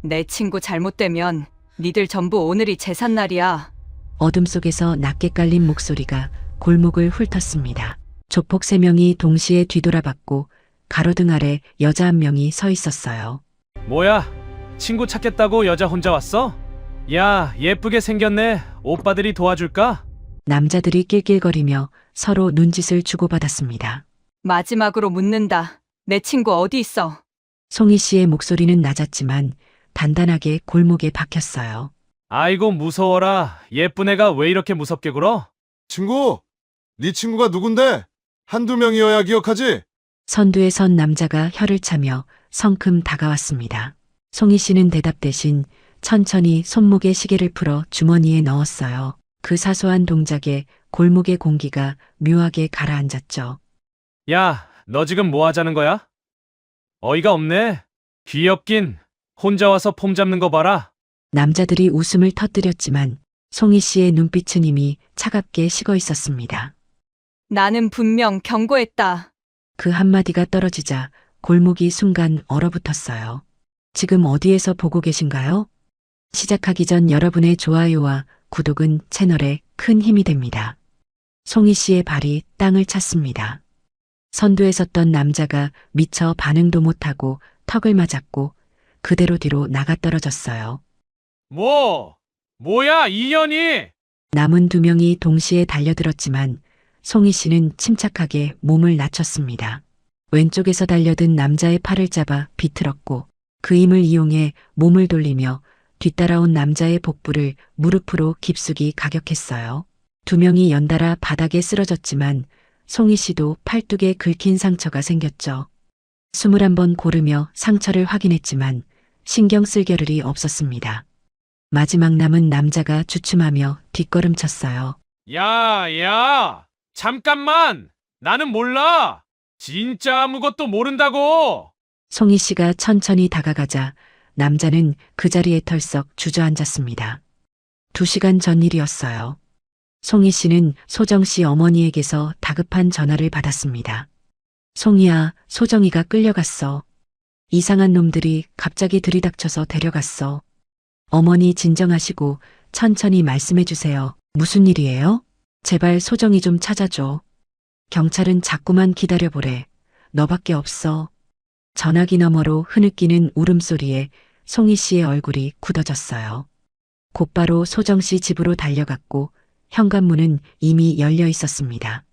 내 친구 잘못되면 니들 전부 오늘이 제삿날이야. 어둠 속에서 낮게 깔린 목소리가 골목을 훑었습니다. 조폭 3명이 동시에 뒤돌아봤고 가로등 아래 여자 한 명이 서 있었어요. 뭐야? 친구 찾겠다고 여자 혼자 왔어? 야, 예쁘게 생겼네. 오빠들이 도와줄까? 남자들이 낄낄거리며 서로 눈짓을 주고받았습니다. 마지막으로 묻는다. 내 친구 어디 있어? 송희 씨의 목소리는 낮았지만 단단하게 골목에 박혔어요. 아이고 무서워라. 예쁜 애가 왜 이렇게 무섭게 굴어? 친구, 네 친구가 누군데? 한두 명이어야 기억하지? 선두에 선 남자가 혀를 차며 성큼 다가왔습니다. 송희 씨는 대답 대신 천천히 손목에 시계를 풀어 주머니에 넣었어요. 그 사소한 동작에 골목의 공기가 묘하게 가라앉았죠. 야, 너 지금 뭐 하자는 거야? 어이가 없네. 귀엽긴. 혼자 와서 폼 잡는 거 봐라. 남자들이 웃음을 터뜨렸지만 송희 씨의 눈빛은 이미 차갑게 식어 있었습니다. 나는 분명 경고했다. 그 한마디가 떨어지자 골목이 순간 얼어붙었어요. 지금 어디에서 보고 계신가요? 시작하기 전 여러분의 좋아요와 구독은 채널에 큰 힘이 됩니다. 송희 씨의 발이 땅을 찼습니다. 선두에 섰던 남자가 미처 반응도 못하고 턱을 맞았고 그대로 뒤로 나가 떨어졌어요. 뭐야, 이년이? 남은 2명이 동시에 달려들었지만 송희 씨는 침착하게 몸을 낮췄습니다. 왼쪽에서 달려든 남자의 팔을 잡아 비틀었고 그 힘을 이용해 몸을 돌리며 뒤따라온 남자의 복부를 무릎으로 깊숙이 가격했어요. 2명이 연달아 바닥에 쓰러졌지만 송희 씨도 팔뚝에 긁힌 상처가 생겼죠. 21번 고르며 상처를 확인했지만 신경 쓸 겨를이 없었습니다. 마지막 남은 남자가 주춤하며 뒷걸음쳤어요. 야, 잠깐만. 나는 몰라. 진짜 아무것도 모른다고. 송희 씨가 천천히 다가가자 남자는 그 자리에 털썩 주저앉았습니다. 2시간 전 일이었어요. 송희 씨는 소정 씨 어머니에게서 다급한 전화를 받았습니다. 송희야, 소정이가 끌려갔어. 이상한 놈들이 갑자기 들이닥쳐서 데려갔어. 어머니 진정하시고 천천히 말씀해 주세요. 무슨 일이에요? 제발 소정이 좀 찾아줘. 경찰은 자꾸만 기다려보래. 너밖에 없어. 전화기 너머로 흐느끼는 울음소리에 송희 씨의 얼굴이 굳어졌어요. 곧바로 소정 씨 집으로 달려갔고 현관문은 이미 열려 있었습니다.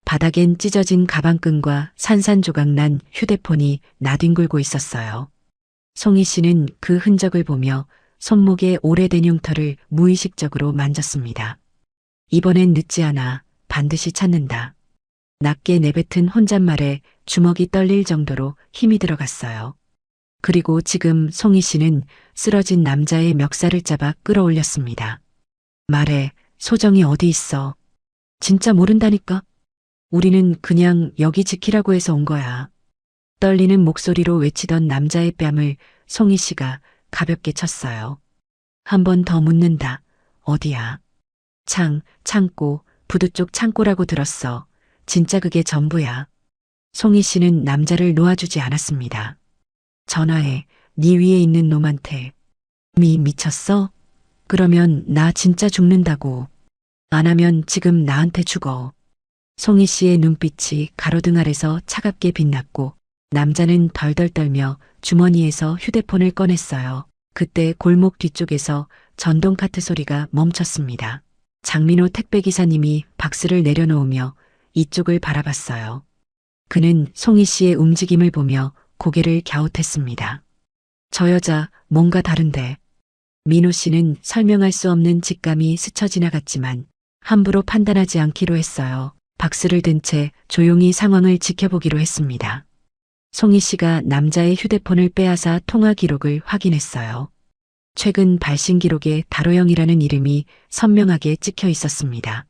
바닥엔 찢어진 가방끈과 산산조각난 휴대폰이 나뒹굴고 있었어요. 송희 씨는 그 흔적을 보며 손목에 오래된 흉터를 무의식적으로 만졌습니다. 이번엔 늦지 않아. 반드시 찾는다. 낮게 내뱉은 혼잣말에 주먹이 떨릴 정도로 힘이 들어갔어요. 그리고 지금 송희 씨는 쓰러진 남자의 멱살을 잡아 끌어올렸습니다. 말해, 소정이 어디 있어? 진짜 모른다니까? 우리는 그냥 여기 지키라고 해서 온 거야. 떨리는 목소리로 외치던 남자의 뺨을 송희 씨가 가볍게 쳤어요. 한 번 더 묻는다. 어디야? 창고, 부두 쪽 창고라고 들었어. 진짜 그게 전부야. 송희 씨는 남자를 놓아주지 않았습니다. 전화해. 네 위에 있는 놈한테. 미쳤어? 그러면 나 진짜 죽는다고. 안 하면 지금 나한테 죽어. 송희 씨의 눈빛이 가로등 아래서 차갑게 빛났고 남자는 덜덜 떨며 주머니에서 휴대폰을 꺼냈어요. 그때 골목 뒤쪽에서 전동카트 소리가 멈췄습니다. 장민호 택배기사님이 박스를 내려놓으며 이쪽을 바라봤어요. 그는 송희 씨의 움직임을 보며 고개를 갸웃했습니다. 저 여자 뭔가 다른데. 민호 씨는 설명할 수 없는 직감이 스쳐 지나갔지만 함부로 판단하지 않기로 했어요. 박스를 든 채 조용히 상황을 지켜보기로 했습니다. 송희 씨가 남자의 휴대폰을 빼앗아 통화 기록을 확인했어요. 최근 발신 기록에 다로영이라는 이름이 선명하게 찍혀 있었습니다.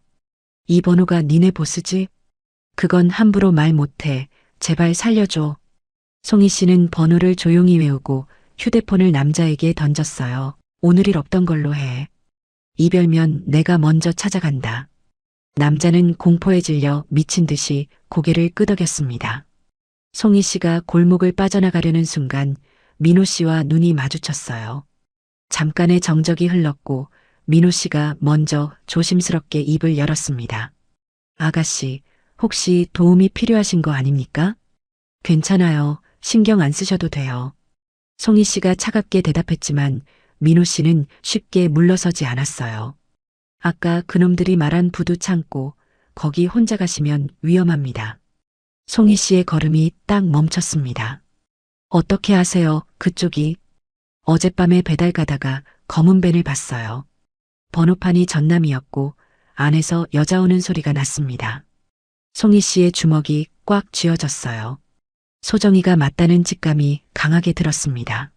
이 번호가 니네 보스지? 그건 함부로 말 못해. 제발 살려줘. 송희 씨는 번호를 조용히 외우고 휴대폰을 남자에게 던졌어요. 오늘 일 없던 걸로 해. 이별면 내가 먼저 찾아간다. 남자는 공포에 질려 미친 듯이 고개를 끄덕였습니다. 송희 씨가 골목을 빠져나가려는 순간 민호 씨와 눈이 마주쳤어요. 잠깐의 정적이 흘렀고 민호 씨가 먼저 조심스럽게 입을 열었습니다. 아가씨, 혹시 도움이 필요하신 거 아닙니까? 괜찮아요. 신경 안 쓰셔도 돼요. 송희 씨가 차갑게 대답했지만 민호 씨는 쉽게 물러서지 않았어요. 아까 그놈들이 말한 부두 창고, 거기 혼자 가시면 위험합니다. 송희 씨의 걸음이 딱 멈췄습니다. 어떻게 아세요, 그쪽이? 어젯밤에 배달 가다가 검은 밴을 봤어요. 번호판이 전남이었고 안에서 여자 오는 소리가 났습니다. 송희 씨의 주먹이 꽉 쥐어졌어요. 소정이가 맞다는 직감이 강하게 들었습니다.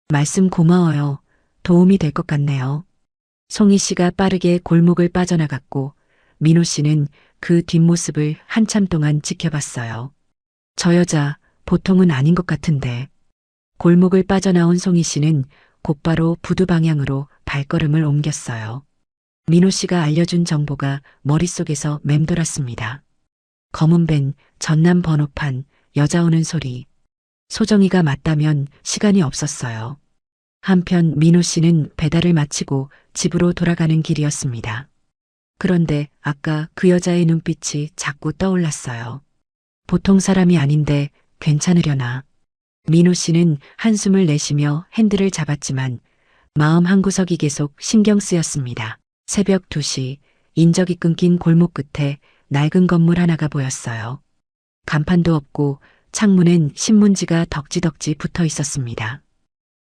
말씀 고마워요. 도움이 될 것 같네요. 송희 씨가 빠르게 골목을 빠져나갔고 민호 씨는 그 뒷모습을 한참 동안 지켜봤어요. 저 여자 보통은 아닌 것 같은데. 골목을 빠져나온 송희 씨는 곧바로 부두 방향으로 발걸음을 옮겼어요. 민호 씨가 알려준 정보가 머릿속에서 맴돌았습니다. 검은 밴, 전남 번호판, 여자 오는 소리. 소정이가 맞다면 시간이 없었어요. 한편 민호 씨는 배달을 마치고 집으로 돌아가는 길이었습니다. 그런데 아까 그 여자의 눈빛이 자꾸 떠올랐어요. 보통 사람이 아닌데 괜찮으려나. 민호 씨는 한숨을 내쉬며 핸들을 잡았지만 마음 한구석이 계속 신경 쓰였습니다. 새벽 2시, 인적이 끊긴 골목 끝에 낡은 건물 하나가 보였어요. 간판도 없고 창문엔 신문지가 덕지덕지 붙어 있었습니다.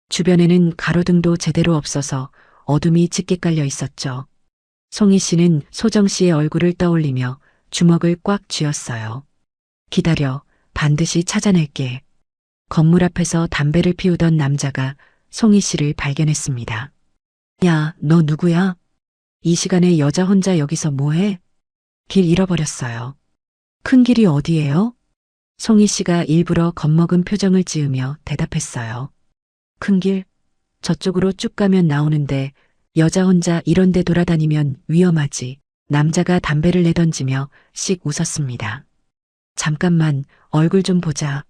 주변에는 가로등도 제대로 없어서 어둠이 짙게 깔려 있었죠. 송희 씨는 소정 씨의 얼굴을 떠올리며 주먹을 꽉 쥐었어요. 기다려, 반드시 찾아낼게. 건물 앞에서 담배를 피우던 남자가 송희 씨를 발견했습니다. 야, 너 누구야? 이 시간에 여자 혼자 여기서 뭐해? 길 잃어버렸어요. 큰 길이 어디예요? 송희 씨가 일부러 겁먹은 표정을 지으며 대답했어요. 큰 길? 저쪽으로 쭉 가면 나오는데 여자 혼자 이런 데 돌아다니면 위험하지. 남자가 담배를 내던지며 씩 웃었습니다. 잠깐만, 얼굴 좀 보자.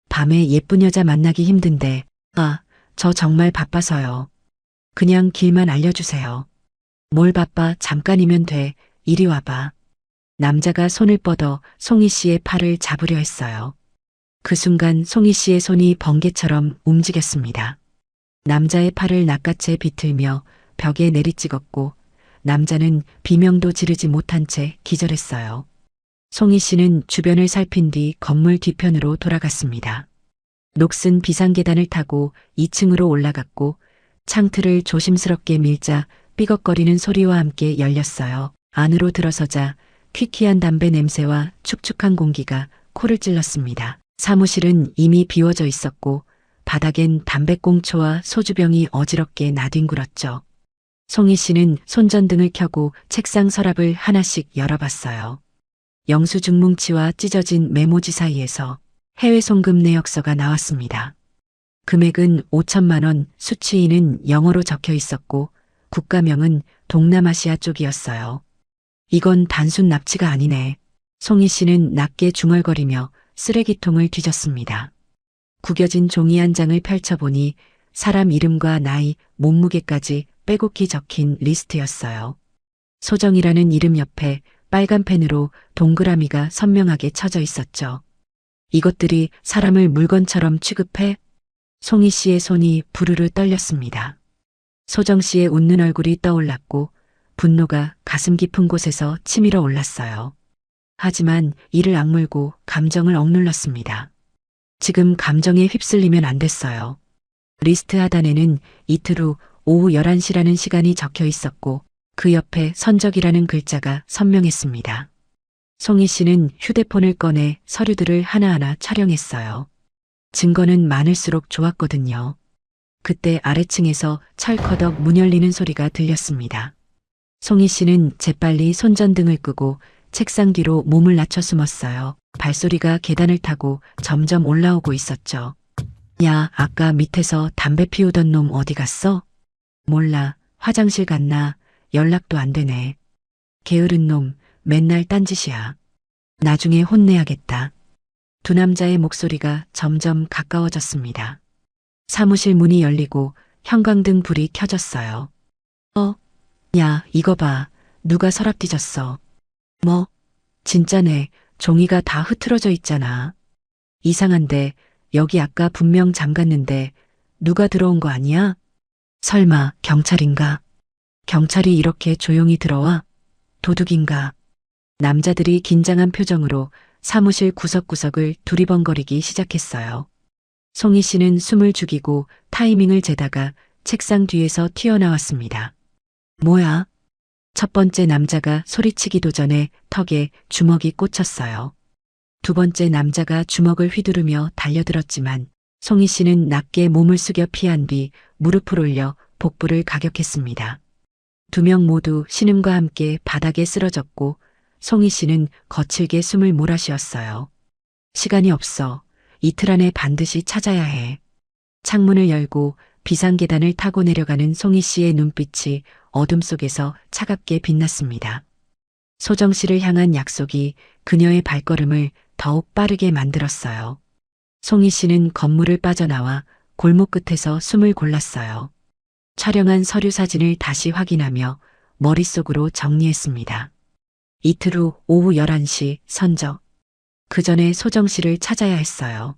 밤에 예쁜 여자 만나기 힘든데, 저 정말 바빠서요. 그냥 길만 알려주세요. 뭘 바빠, 잠깐이면 돼. 이리 와봐. 남자가 손을 뻗어 송희 씨의 팔을 잡으려 했어요. 그 순간 송희 씨의 손이 번개처럼 움직였습니다. 남자의 팔을 낚아채 비틀며 벽에 내리찍었고 남자는 비명도 지르지 못한 채 기절했어요. 송희 씨는 주변을 살핀 뒤 건물 뒤편으로 돌아갔습니다. 녹슨 비상계단을 타고 2층으로 올라갔고 창틀을 조심스럽게 밀자 삐걱거리는 소리와 함께 열렸어요. 안으로 들어서자 퀴퀴한 담배 냄새와 축축한 공기가 코를 찔렀습니다. 사무실은 이미 비워져 있었고 바닥엔 담배꽁초와 소주병이 어지럽게 나뒹굴었죠. 송희 씨는 손전등을 켜고 책상 서랍을 하나씩 열어봤어요. 영수증뭉치와 찢어진 메모지 사이에서 해외 송금 내역서가 나왔습니다. 금액은 5천만 원, 수취인은 영어로 적혀 있었고 국가명은 동남아시아 쪽이었어요. 이건 단순 납치가 아니네. 송희 씨는 낮게 중얼거리며 쓰레기통을 뒤졌습니다. 구겨진 종이 한 장을 펼쳐보니 사람 이름과 나이, 몸무게까지 빼곡히 적힌 리스트였어요. 소정이라는 이름 옆에 빨간 펜으로 동그라미가 선명하게 쳐져 있었죠. 이것들이 사람을 물건처럼 취급해? 송희 씨의 손이 부르르 떨렸습니다. 소정 씨의 웃는 얼굴이 떠올랐고 분노가 가슴 깊은 곳에서 치밀어 올랐어요. 하지만 이를 악물고 감정을 억눌렀습니다. 지금 감정에 휩쓸리면 안 됐어요. 리스트 하단에는 이틀 후 오후 11시라는 시간이 적혀 있었고 그 옆에 선적이라는 글자가 선명했습니다. 송희 씨는 휴대폰을 꺼내 서류들을 하나하나 촬영했어요. 증거는 많을수록 좋았거든요. 그때 아래층에서 철커덕 문 열리는 소리가 들렸습니다. 송희 씨는 재빨리 손전등을 끄고 책상 뒤로 몸을 낮춰 숨었어요. 발소리가 계단을 타고 점점 올라오고 있었죠. 야, 아까 밑에서 담배 피우던 놈 어디 갔어? 몰라, 화장실 갔나? 연락도 안 되네. 게으른 놈, 맨날 딴짓이야. 나중에 혼내야겠다. 두 남자의 목소리가 점점 가까워졌습니다. 사무실 문이 열리고 형광등 불이 켜졌어요. 야, 이거 봐. 누가 서랍 뒤졌어. 뭐? 진짜네. 종이가 다 흐트러져 있잖아. 이상한데, 여기 아까 분명 잠갔는데, 누가 들어온 거 아니야? 설마, 경찰인가? 경찰이 이렇게 조용히 들어와? 도둑인가? 남자들이 긴장한 표정으로 사무실 구석구석을 두리번거리기 시작했어요. 송희 씨는 숨을 죽이고 타이밍을 재다가 책상 뒤에서 튀어나왔습니다. 뭐야? 첫 번째 남자가 소리치기도 전에 턱에 주먹이 꽂혔어요. 두 번째 남자가 주먹을 휘두르며 달려들었지만 송희 씨는 낮게 몸을 숙여 피한 뒤 무릎을 올려 복부를 가격했습니다. 두 명 모두 신음과 함께 바닥에 쓰러졌고 송희 씨는 거칠게 숨을 몰아쉬었어요. 시간이 없어. 이틀 안에 반드시 찾아야 해. 창문을 열고 비상계단을 타고 내려가는 송희 씨의 눈빛이 어둠 속에서 차갑게 빛났습니다. 소정 씨를 향한 약속이 그녀의 발걸음을 더욱 빠르게 만들었어요. 송희 씨는 건물을 빠져나와 골목 끝에서 숨을 골랐어요. 촬영한 서류 사진을 다시 확인하며 머릿속으로 정리했습니다. 이틀 후 오후 11시 선적. 그 전에 소정 씨를 찾아야 했어요.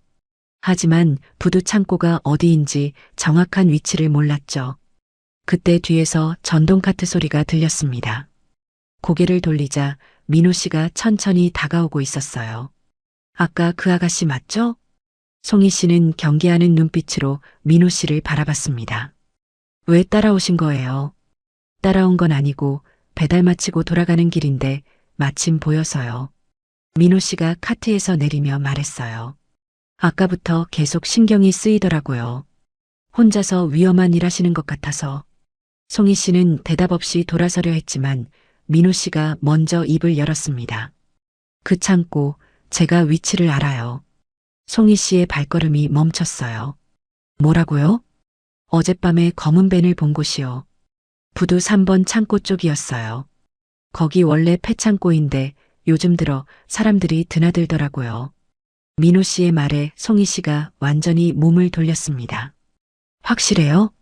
하지만 부두 창고가 어디인지 정확한 위치를 몰랐죠. 그때 뒤에서 전동카트 소리가 들렸습니다. 고개를 돌리자 민호 씨가 천천히 다가오고 있었어요. 아까 그 아가씨 맞죠? 송희 씨는 경계하는 눈빛으로 민호 씨를 바라봤습니다. 왜 따라오신 거예요? 따라온 건 아니고 배달 마치고 돌아가는 길인데 마침 보여서요. 민호 씨가 카트에서 내리며 말했어요. 아까부터 계속 신경이 쓰이더라고요. 혼자서 위험한 일 하시는 것 같아서. 송희 씨는 대답 없이 돌아서려 했지만 민호 씨가 먼저 입을 열었습니다. 그 창고, 제가 위치를 알아요. 송희 씨의 발걸음이 멈췄어요. 뭐라고요? 어젯밤에 검은 밴을 본 곳이요. 부두 3번 창고 쪽이었어요. 거기 원래 폐창고인데 요즘 들어 사람들이 드나들더라고요. 민호 씨의 말에 송희 씨가 완전히 몸을 돌렸습니다. 확실해요?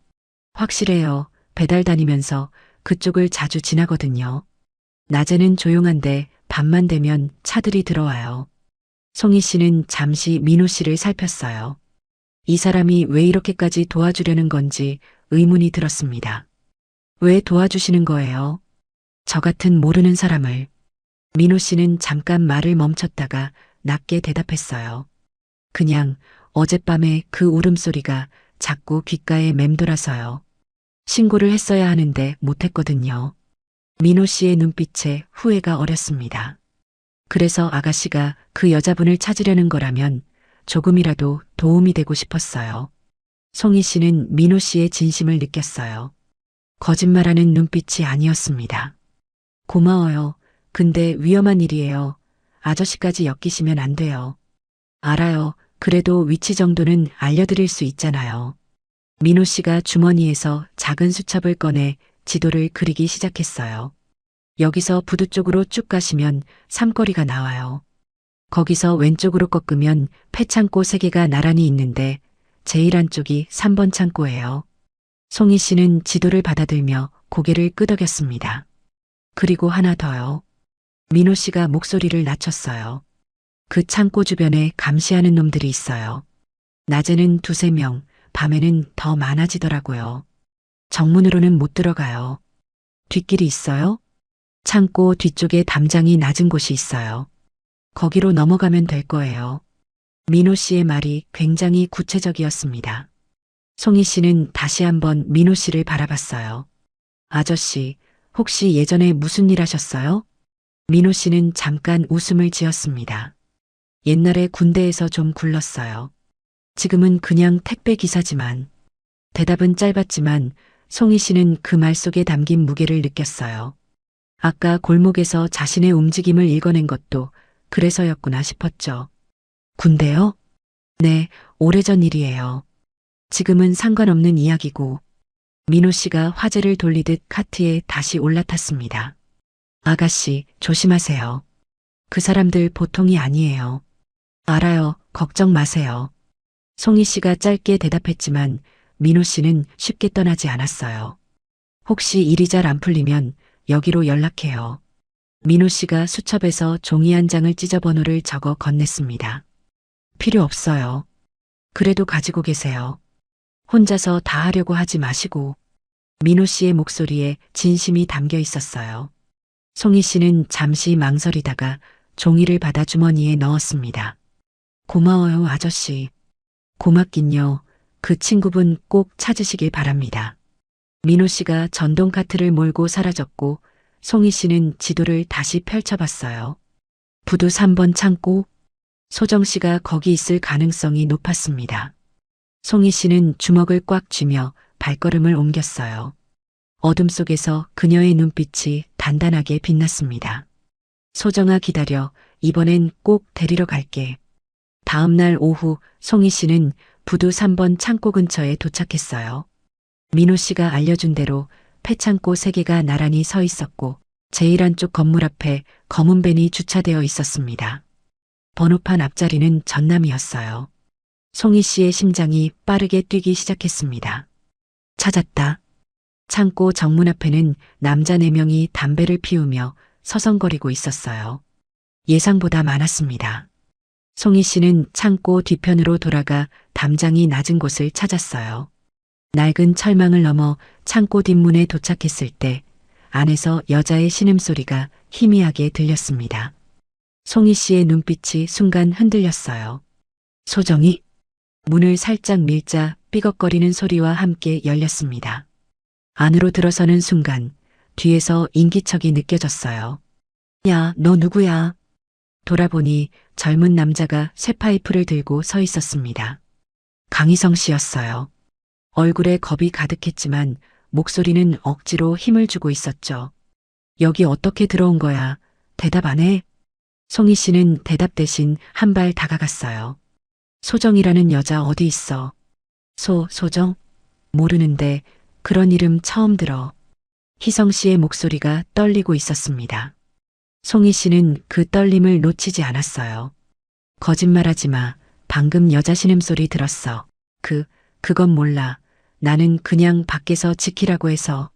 확실해요. 배달 다니면서 그쪽을 자주 지나거든요. 낮에는 조용한데 밤만 되면 차들이 들어와요. 송희 씨는 잠시 민호 씨를 살폈어요. 이 사람이 왜 이렇게까지 도와주려는 건지 의문이 들었습니다. 왜 도와주시는 거예요? 저 같은 모르는 사람을. 민호 씨는 잠깐 말을 멈췄다가 낮게 대답했어요. 그냥 어젯밤에 그 울음소리가 자꾸 귓가에 맴돌아서요. 신고를 했어야 하는데 못했거든요. 민호 씨의 눈빛에 후회가 어렸습니다. 그래서 아가씨가 그 여자분을 찾으려는 거라면 조금이라도 도움이 되고 싶었어요. 송희 씨는 민호 씨의 진심을 느꼈어요. 거짓말하는 눈빛이 아니었습니다. 고마워요. 근데 위험한 일이에요. 아저씨까지 엮이시면 안 돼요. 알아요. 그래도 위치 정도는 알려드릴 수 있잖아요. 민호 씨가 주머니에서 작은 수첩을 꺼내 지도를 그리기 시작했어요. 여기서 부두 쪽으로 쭉 가시면 삼거리가 나와요. 거기서 왼쪽으로 꺾으면 폐창고 3개가 나란히 있는데 제일 안쪽이 3번 창고예요. 송희 씨는 지도를 받아들며 고개를 끄덕였습니다. 그리고 하나 더요. 민호 씨가 목소리를 낮췄어요. 그 창고 주변에 감시하는 놈들이 있어요. 낮에는 2~3명, 밤에는 더 많아지더라고요. 정문으로는 못 들어가요. 뒷길이 있어요? 창고 뒤쪽에 담장이 낮은 곳이 있어요. 거기로 넘어가면 될 거예요. 민호 씨의 말이 굉장히 구체적이었습니다. 송희 씨는 다시 한번 민호 씨를 바라봤어요. 아저씨, 혹시 예전에 무슨 일 하셨어요? 민호 씨는 잠깐 웃음을 지었습니다. 옛날에 군대에서 좀 굴렀어요. 지금은 그냥 택배 기사지만. 대답은 짧았지만 송희 씨는 그 말 속에 담긴 무게를 느꼈어요. 아까 골목에서 자신의 움직임을 읽어낸 것도 그래서였구나 싶었죠. 군대요? 네, 오래전 일이에요. 지금은 상관없는 이야기고. 민호 씨가 화제를 돌리듯 카트에 다시 올라탔습니다. 아가씨, 조심하세요. 그 사람들 보통이 아니에요. 알아요. 걱정 마세요. 송희 씨가 짧게 대답했지만 민호 씨는 쉽게 떠나지 않았어요. 혹시 일이 잘 안 풀리면 여기로 연락해요. 민호 씨가 수첩에서 종이 한 장을 찢어 번호를 적어 건넸습니다. 필요 없어요. 그래도 가지고 계세요. 혼자서 다 하려고 하지 마시고. 민호 씨의 목소리에 진심이 담겨 있었어요. 송희 씨는 잠시 망설이다가 종이를 받아 주머니에 넣었습니다. 고마워요, 아저씨. 고맙긴요. 그 친구분 꼭 찾으시길 바랍니다. 민호 씨가 전동 카트를 몰고 사라졌고 송희 씨는 지도를 다시 펼쳐봤어요. 부두 3번 창고. 소정 씨가 거기 있을 가능성이 높았습니다. 송희 씨는 주먹을 꽉 쥐며 발걸음을 옮겼어요. 어둠 속에서 그녀의 눈빛이 단단하게 빛났습니다. 소정아, 기다려. 이번엔 꼭 데리러 갈게. 다음 날 오후 송희 씨는 부두 3번 창고 근처에 도착했어요. 민호 씨가 알려준 대로 폐창고 3개가 나란히 서 있었고 제일 안쪽 건물 앞에 검은 밴이 주차되어 있었습니다. 번호판 앞자리는 전남이었어요. 송희 씨의 심장이 빠르게 뛰기 시작했습니다. 찾았다. 창고 정문 앞에는 남자 4명이 담배를 피우며 서성거리고 있었어요. 예상보다 많았습니다. 송희 씨는 창고 뒤편으로 돌아가 담장이 낮은 곳을 찾았어요. 낡은 철망을 넘어 창고 뒷문에 도착했을 때 안에서 여자의 신음소리가 희미하게 들렸습니다. 송희 씨의 눈빛이 순간 흔들렸어요. 소정이? 문을 살짝 밀자 삐걱거리는 소리와 함께 열렸습니다. 안으로 들어서는 순간 뒤에서 인기척이 느껴졌어요. 야, 너 누구야? 돌아보니 젊은 남자가 쇠파이프를 들고 서 있었습니다. 강희성 씨였어요. 얼굴에 겁이 가득했지만 목소리는 억지로 힘을 주고 있었죠. 여기 어떻게 들어온 거야? 대답 안 해? 송희 씨는 대답 대신 한 발 다가갔어요. 소정이라는 여자 어디 있어? 소정? 모르는데 그런 이름 처음 들어. 희성 씨의 목소리가 떨리고 있었습니다. 송희 씨는 그 떨림을 놓치지 않았어요. 거짓말하지 마. 방금 여자 신음소리 들었어. 그건 몰라. 나는 그냥 밖에서 지키라고 해서.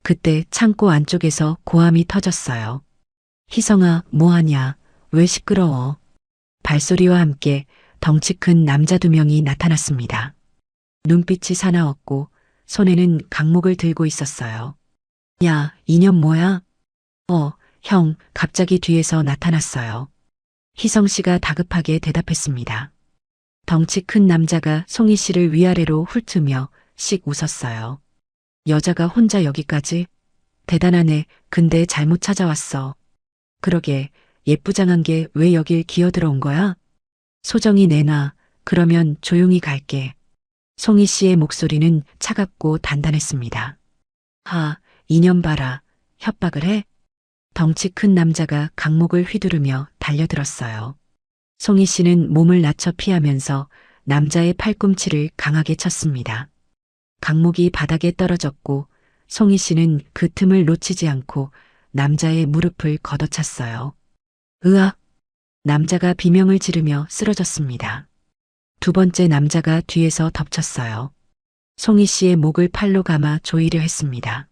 그때 창고 안쪽에서 고함이 터졌어요. 희성아, 뭐하냐? 왜 시끄러워? 발소리와 함께 덩치 큰 남자 2명이 나타났습니다. 눈빛이 사나웠고 손에는 강목을 들고 있었어요. 야, 이년 뭐야? 형, 갑자기 뒤에서 나타났어요. 희성 씨가 다급하게 대답했습니다. 덩치 큰 남자가 송희 씨를 위아래로 훑으며 씩 웃었어요. 여자가 혼자 여기까지? 대단하네. 근데 잘못 찾아왔어. 그러게, 예쁘장한 게 왜 여길 기어들어온 거야? 소정이 내놔. 그러면 조용히 갈게. 송희 씨의 목소리는 차갑고 단단했습니다. 이년 봐라. 협박을 해? 덩치 큰 남자가 강목을 휘두르며 달려들었어요. 송희 씨는 몸을 낮춰 피하면서 남자의 팔꿈치를 강하게 쳤습니다. 강목이 바닥에 떨어졌고 송희 씨는 그 틈을 놓치지 않고 남자의 무릎을 걷어찼어요. 으악! 남자가 비명을 지르며 쓰러졌습니다. 2번째 남자가 뒤에서 덮쳤어요. 송희 씨의 목을 팔로 감아 조이려 했습니다.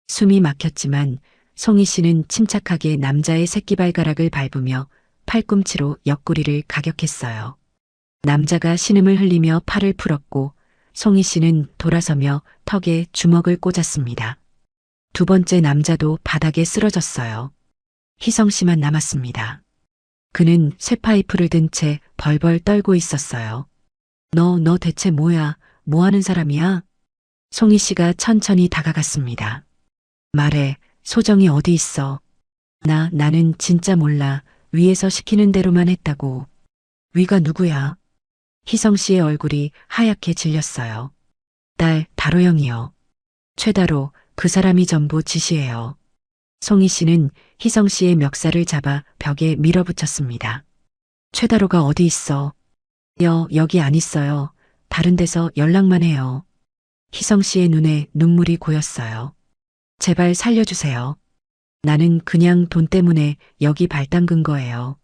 숨이 막혔지만 송희 씨는 침착하게 남자의 새끼발가락을 밟으며 팔꿈치로 옆구리를 가격했어요. 남자가 신음을 흘리며 팔을 풀었고 송희 씨는 돌아서며 턱에 주먹을 꽂았습니다. 2번째 남자도 바닥에 쓰러졌어요. 희성 씨만 남았습니다. 그는 쇠파이프를 든 채 벌벌 떨고 있었어요. 너 대체 뭐야? 뭐 하는 사람이야? 송희 씨가 천천히 다가갔습니다. 말해, 소정이 어디 있어? 나는 진짜 몰라. 위에서 시키는 대로만 했다고. 위가 누구야? 희성 씨의 얼굴이 하얗게 질렸어요. 딸, 다로형이요. 최다로, 그 사람이 전부 지시해요. 송희 씨는 희성 씨의 멱살을 잡아 벽에 밀어붙였습니다. 최다로가 어디 있어? 여기 안 있어요. 다른 데서 연락만 해요. 희성 씨의 눈에 눈물이 고였어요. 제발 살려주세요. 나는 그냥 돈 때문에 여기 발 담근 거예요.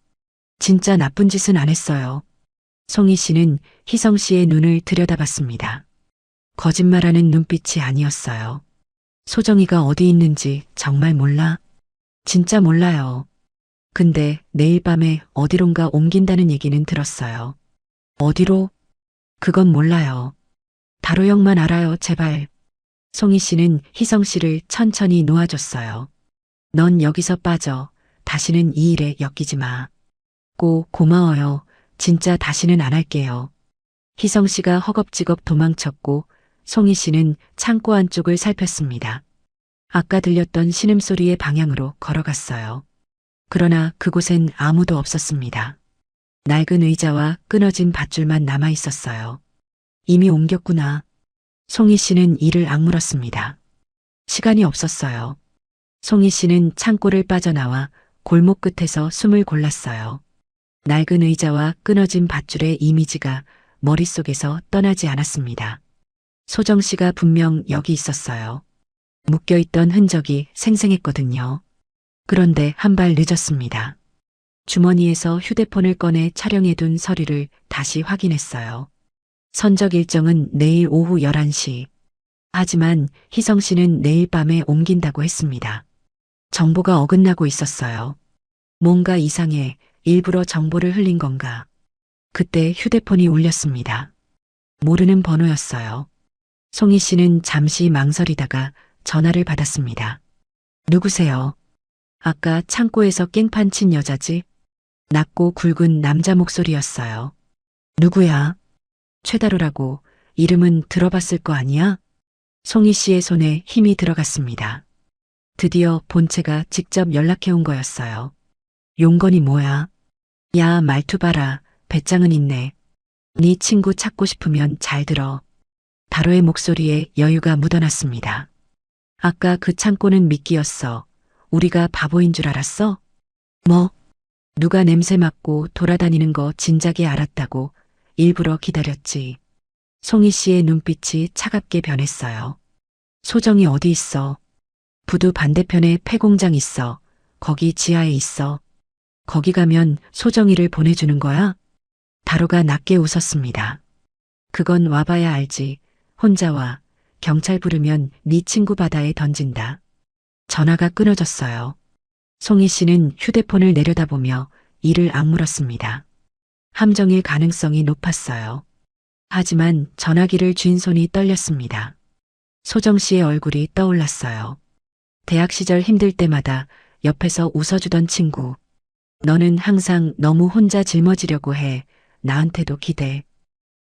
진짜 나쁜 짓은 안 했어요. 송희 씨는 희성 씨의 눈을 들여다봤습니다. 거짓말하는 눈빛이 아니었어요. 소정이가 어디 있는지 정말 몰라? 진짜 몰라요. 근데 내일 밤에 어디론가 옮긴다는 얘기는 들었어요. 어디로? 그건 몰라요. 다로 형만 알아요, 제발. 송희 씨는 희성 씨를 천천히 놓아줬어요. 넌 여기서 빠져. 다시는 이 일에 엮이지 마. 고마워요. 진짜 다시는 안 할게요. 희성 씨가 허겁지겁 도망쳤고 송희 씨는 창고 안쪽을 살폈습니다. 아까 들렸던 신음소리의 방향으로 걸어갔어요. 그러나 그곳엔 아무도 없었습니다. 낡은 의자와 끊어진 밧줄만 남아 있었어요. 이미 옮겼구나. 송희 씨는 이를 악물었습니다. 시간이 없었어요. 송희 씨는 창고를 빠져나와 골목 끝에서 숨을 골랐어요. 낡은 의자와 끊어진 밧줄의 이미지가 머릿속에서 떠나지 않았습니다. 소정 씨가 분명 여기 있었어요. 묶여있던 흔적이 생생했거든요. 그런데 한 발 늦었습니다. 주머니에서 휴대폰을 꺼내 촬영해둔 서류를 다시 확인했어요. 선적 일정은 내일 오후 11시. 하지만 희성 씨는 내일 밤에 옮긴다고 했습니다. 정보가 어긋나고 있었어요. 뭔가 이상해. 일부러 정보를 흘린 건가. 그때 휴대폰이 울렸습니다. 모르는 번호였어요. 송희 씨는 잠시 망설이다가 전화를 받았습니다. 누구세요? 아까 창고에서 깽판 친 여자지? 낮고 굵은 남자 목소리였어요. 누구야? 최다로라고. 이름은 들어봤을 거 아니야? 송희 씨의 손에 힘이 들어갔습니다. 드디어 본체가 직접 연락해온 거였어요. 용건이 뭐야? 야, 말투 봐라. 배짱은 있네. 네 친구 찾고 싶으면 잘 들어. 다로의 목소리에 여유가 묻어났습니다. 아까 그 창고는 미끼였어. 우리가 바보인 줄 알았어? 뭐? 누가 냄새 맡고 돌아다니는 거 진작에 알았다고. 일부러 기다렸지. 송희 씨의 눈빛이 차갑게 변했어요. 소정이 어디 있어? 부두 반대편에 폐공장 있어. 거기 지하에 있어. 거기 가면 소정이를 보내주는 거야? 다로가 낮게 웃었습니다. 그건 와봐야 알지. 혼자 와. 경찰 부르면 네 친구 바다에 던진다. 전화가 끊어졌어요. 송희 씨는 휴대폰을 내려다보며 이를 악물었습니다. 함정일 가능성이 높았어요. 하지만 전화기를 쥔 손이 떨렸습니다. 소정 씨의 얼굴이 떠올랐어요. 대학 시절 힘들 때마다 옆에서 웃어주던 친구. 너는 항상 너무 혼자 짊어지려고 해. 나한테도 기대.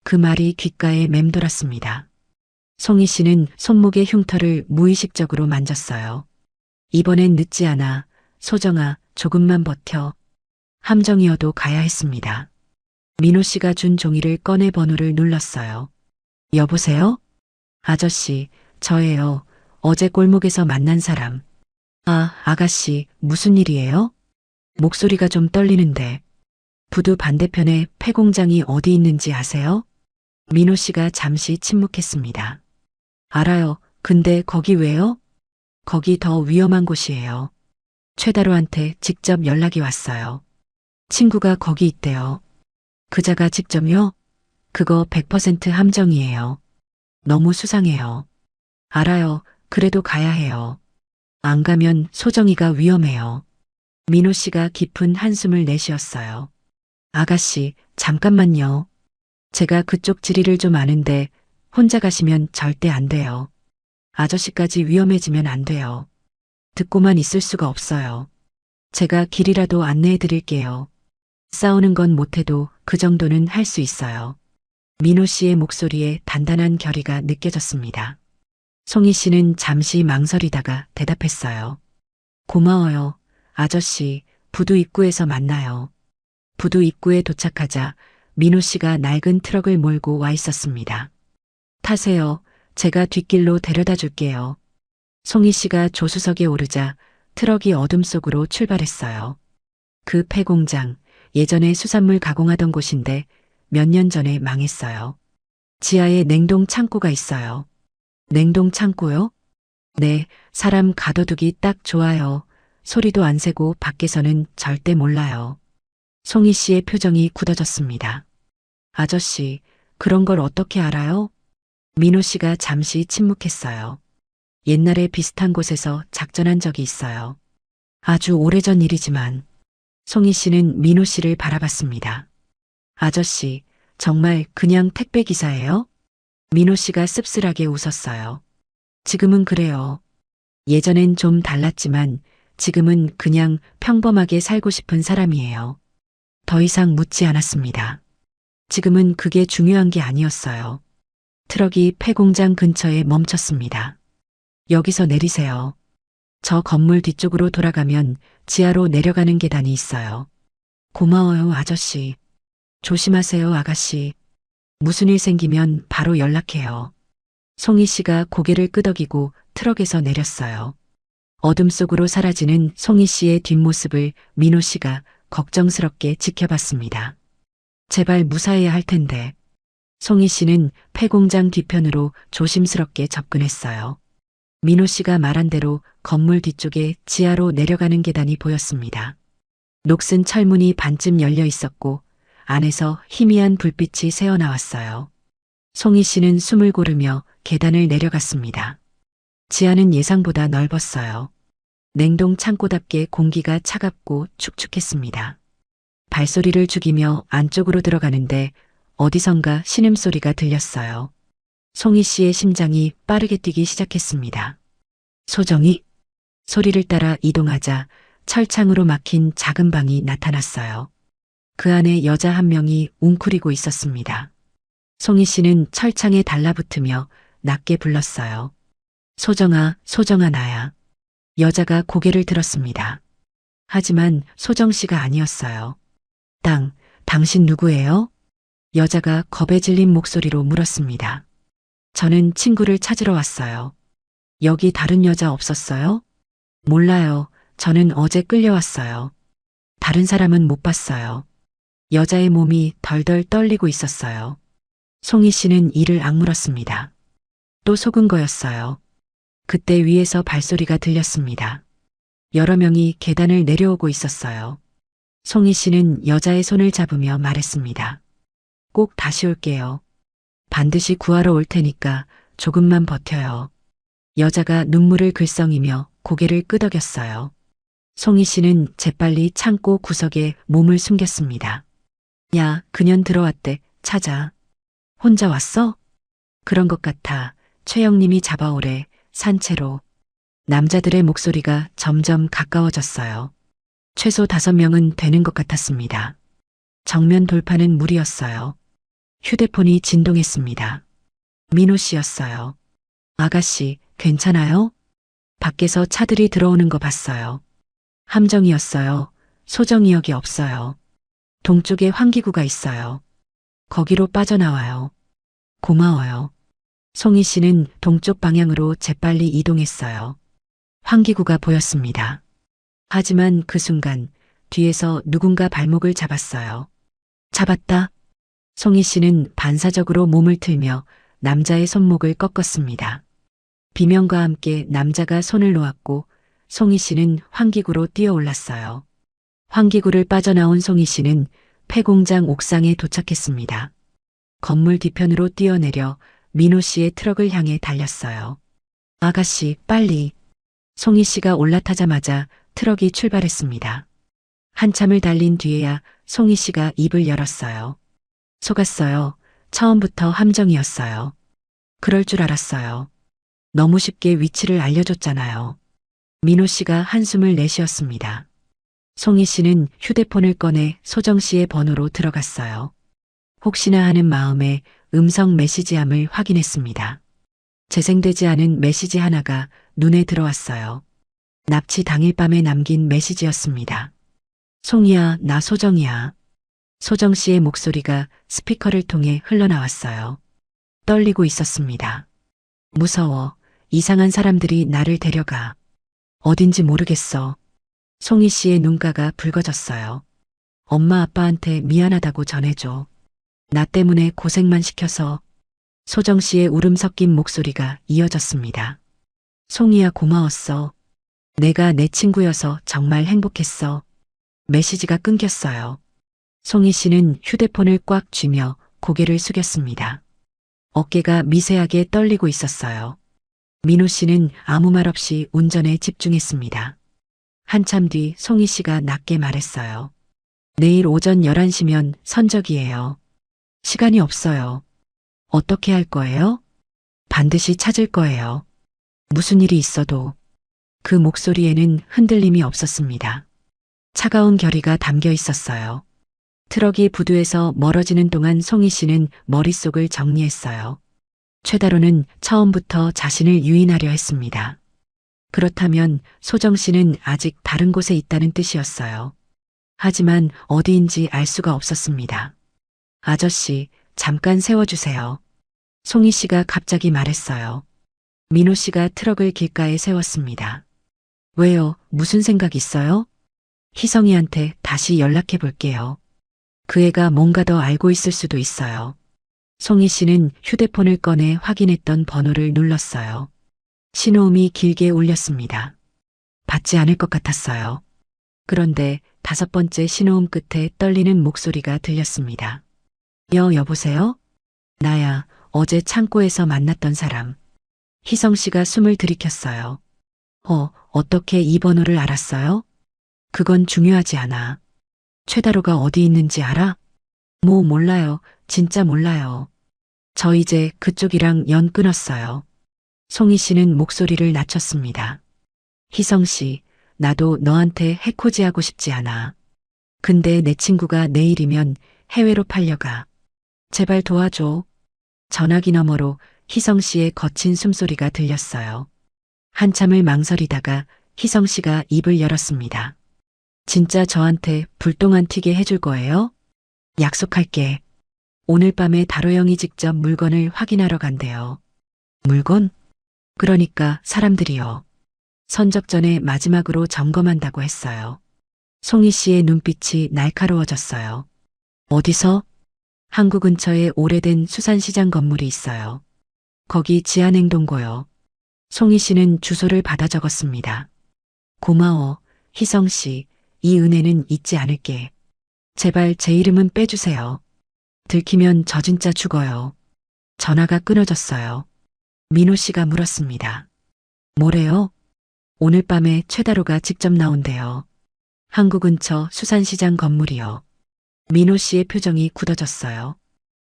그 말이 귓가에 맴돌았습니다. 송희 씨는 손목의 흉터를 무의식적으로 만졌어요. 이번엔 늦지 않아. 소정아, 조금만 버텨. 함정이어도 가야 했습니다. 민호 씨가 준 종이를 꺼내 번호를 눌렀어요. 여보세요? 아저씨, 저예요. 어제 골목에서 만난 사람. 아, 아가씨, 무슨 일이에요? 목소리가 좀 떨리는데. 부두 반대편에 폐공장이 어디 있는지 아세요? 민호 씨가 잠시 침묵했습니다. 알아요. 근데 거기 왜요? 거기 더 위험한 곳이에요. 최다로한테 직접 연락이 왔어요. 친구가 거기 있대요. 그자가 직접요? 그거 100% 함정이에요. 너무 수상해요. 알아요. 그래도 가야 해요. 안 가면 소정이가 위험해요. 민호 씨가 깊은 한숨을 내쉬었어요. 아가씨, 잠깐만요. 제가 그쪽 지리를 좀 아는데 혼자 가시면 절대 안 돼요. 아저씨까지 위험해지면 안 돼요. 듣고만 있을 수가 없어요. 제가 길이라도 안내해 드릴게요. 싸우는 건 못해도 그 정도는 할 수 있어요. 민호 씨의 목소리에 단단한 결의가 느껴졌습니다. 송희 씨는 잠시 망설이다가 대답했어요. 고마워요. 아저씨, 부두 입구에서 만나요. 부두 입구에 도착하자 민호 씨가 낡은 트럭을 몰고 와 있었습니다. 타세요. 제가 뒷길로 데려다 줄게요. 송희 씨가 조수석에 오르자 트럭이 어둠 속으로 출발했어요. 그 폐공장, 예전에 수산물 가공하던 곳인데 몇 년 전에 망했어요. 지하에 냉동 창고가 있어요. 냉동 창고요? 네, 사람 가둬두기 딱 좋아요. 소리도 안 새고 밖에서는 절대 몰라요. 송희 씨의 표정이 굳어졌습니다. 아저씨, 그런 걸 어떻게 알아요? 민호 씨가 잠시 침묵했어요. 옛날에 비슷한 곳에서 작전한 적이 있어요. 아주 오래전 일이지만 송희 씨는 민호 씨를 바라봤습니다. 아저씨, 정말 그냥 택배 기사예요? 민호 씨가 씁쓸하게 웃었어요. 지금은 그래요. 예전엔 좀 달랐지만 지금은 그냥 평범하게 살고 싶은 사람이에요. 더 이상 묻지 않았습니다. 지금은 그게 중요한 게 아니었어요. 트럭이 폐공장 근처에 멈췄습니다. 여기서 내리세요. 저 건물 뒤쪽으로 돌아가면 지하로 내려가는 계단이 있어요. 고마워요, 아저씨. 조심하세요, 아가씨. 무슨 일 생기면 바로 연락해요. 송희 씨가 고개를 끄덕이고 트럭에서 내렸어요. 어둠 속으로 사라지는 송희 씨의 뒷모습을 민호 씨가 걱정스럽게 지켜봤습니다. 제발 무사해야 할 텐데. 송희 씨는 폐공장 뒤편으로 조심스럽게 접근했어요. 민호 씨가 말한 대로 건물 뒤쪽에 지하로 내려가는 계단이 보였습니다. 녹슨 철문이 반쯤 열려 있었고 안에서 희미한 불빛이 새어나왔어요. 송희 씨는 숨을 고르며 계단을 내려갔습니다. 지하는 예상보다 넓었어요. 냉동 창고답게 공기가 차갑고 축축했습니다. 발소리를 죽이며 안쪽으로 들어가는데 어디선가 신음소리가 들렸어요. 송희 씨의 심장이 빠르게 뛰기 시작했습니다. 소정이 소리를 따라 이동하자 철창으로 막힌 작은 방이 나타났어요. 그 안에 여자 한 명이 웅크리고 있었습니다. 송희 씨는 철창에 달라붙으며 낮게 불렀어요. 소정아, 소정아 나야. 여자가 고개를 들었습니다. 하지만 소정 씨가 아니었어요. 당신 누구예요? 여자가 겁에 질린 목소리로 물었습니다. 저는 친구를 찾으러 왔어요. 여기 다른 여자 없었어요? 몰라요. 저는 어제 끌려왔어요. 다른 사람은 못 봤어요. 여자의 몸이 덜덜 떨리고 있었어요. 송희 씨는 이를 악물었습니다. 또 속은 거였어요. 그때 위에서 발소리가 들렸습니다. 여러 명이 계단을 내려오고 있었어요. 송희 씨는 여자의 손을 잡으며 말했습니다. 꼭 다시 올게요. 반드시 구하러 올 테니까 조금만 버텨요. 여자가 눈물을 글썽이며 고개를 끄덕였어요. 송희 씨는 재빨리 창고 구석에 몸을 숨겼습니다. 야, 그년 들어왔대. 찾아. 혼자 왔어? 그런 것 같아. 최영님이 잡아오래. 산채로. 남자들의 목소리가 점점 가까워졌어요. 최소 5명은 되는 것 같았습니다. 정면 돌파는 무리였어요. 휴대폰이 진동했습니다. 민호 씨였어요. 아가씨, 괜찮아요? 밖에서 차들이 들어오는 거 봤어요. 함정이었어요. 소정이 여기 없어요. 동쪽에 환기구가 있어요. 거기로 빠져나와요. 고마워요. 송희 씨는 동쪽 방향으로 재빨리 이동했어요. 환기구가 보였습니다. 하지만 그 순간 뒤에서 누군가 발목을 잡았어요. 잡았다. 송희 씨는 반사적으로 몸을 틀며 남자의 손목을 꺾었습니다. 비명과 함께 남자가 손을 놓았고 송희 씨는 환기구로 뛰어올랐어요. 환기구를 빠져나온 송희 씨는 폐공장 옥상에 도착했습니다. 건물 뒤편으로 뛰어내려 민호 씨의 트럭을 향해 달렸어요. 아가씨, 빨리. 송희 씨가 올라타자마자 트럭이 출발했습니다. 한참을 달린 뒤에야 송희 씨가 입을 열었어요. 속았어요. 처음부터 함정이었어요. 그럴 줄 알았어요. 너무 쉽게 위치를 알려줬잖아요. 민호 씨가 한숨을 내쉬었습니다. 송희 씨는 휴대폰을 꺼내 소정 씨의 번호로 들어갔어요. 혹시나 하는 마음에 음성 메시지함을 확인했습니다. 재생되지 않은 메시지 하나가 눈에 들어왔어요. 납치 당일 밤에 남긴 메시지였습니다. 송이야, 나 소정이야. 소정 씨의 목소리가 스피커를 통해 흘러나왔어요. 떨리고 있었습니다. 무서워. 이상한 사람들이 나를 데려가. 어딘지 모르겠어. 송희 씨의 눈가가 붉어졌어요. 엄마 아빠한테 미안하다고 전해줘. 나 때문에 고생만 시켜서. 소정 씨의 울음 섞인 목소리가 이어졌습니다. 송이야, 고마웠어. 내가 내 친구여서 정말 행복했어. 메시지가 끊겼어요. 송희 씨는 휴대폰을 꽉 쥐며 고개를 숙였습니다. 어깨가 미세하게 떨리고 있었어요. 민호 씨는 아무 말 없이 운전에 집중했습니다. 한참 뒤 송희 씨가 낮게 말했어요. 내일 오전 11시면 선적이에요. 시간이 없어요. 어떻게 할 거예요? 반드시 찾을 거예요. 무슨 일이 있어도. 그 목소리에는 흔들림이 없었습니다. 차가운 결의가 담겨 있었어요. 트럭이 부두에서 멀어지는 동안 송희 씨는 머릿속을 정리했어요. 최다로는 처음부터 자신을 유인하려 했습니다. 그렇다면 소정 씨는 아직 다른 곳에 있다는 뜻이었어요. 하지만 어디인지 알 수가 없었습니다. 아저씨, 잠깐 세워주세요. 송희 씨가 갑자기 말했어요. 민호 씨가 트럭을 길가에 세웠습니다. 왜요? 무슨 생각 있어요? 희성이한테 다시 연락해 볼게요. 그 애가 뭔가 더 알고 있을 수도 있어요. 송희 씨는 휴대폰을 꺼내 확인했던 번호를 눌렀어요. 신호음이 길게 울렸습니다. 받지 않을 것 같았어요. 그런데 5번째 신호음 끝에 떨리는 목소리가 들렸습니다. 여보세요? 나야, 어제 창고에서 만났던 사람. 희성 씨가 숨을 들이켰어요. 어떻게 이 번호를 알았어요? 그건 중요하지 않아. 최다로가 어디 있는지 알아? 몰라요. 진짜 몰라요. 저 이제 그쪽이랑 연 끊었어요. 송희 씨는 목소리를 낮췄습니다. 희성 씨, 나도 너한테 해코지하고 싶지 않아. 근데 내 친구가 내일이면 해외로 팔려가. 제발 도와줘. 전화기 너머로 희성 씨의 거친 숨소리가 들렸어요. 한참을 망설이다가 희성 씨가 입을 열었습니다. 진짜 저한테 불똥 안 튀게 해줄 거예요? 약속할게. 오늘 밤에 다로 형이 직접 물건을 확인하러 간대요. 물건? 그러니까 사람들이요. 선적 전에 마지막으로 점검한다고 했어요. 송희 씨의 눈빛이 날카로워졌어요. 어디서? 항구 근처에 오래된 수산시장 건물이 있어요. 거기 지안행동고요. 송희 씨는 주소를 받아 적었습니다. 고마워, 희성 씨. 이 은혜는 잊지 않을게. 제발 제 이름은 빼주세요. 들키면 저 진짜 죽어요. 전화가 끊어졌어요. 민호 씨가 물었습니다. 뭐래요? 오늘 밤에 최다로가 직접 나온대요. 항구 근처 수산시장 건물이요. 민호 씨의 표정이 굳어졌어요.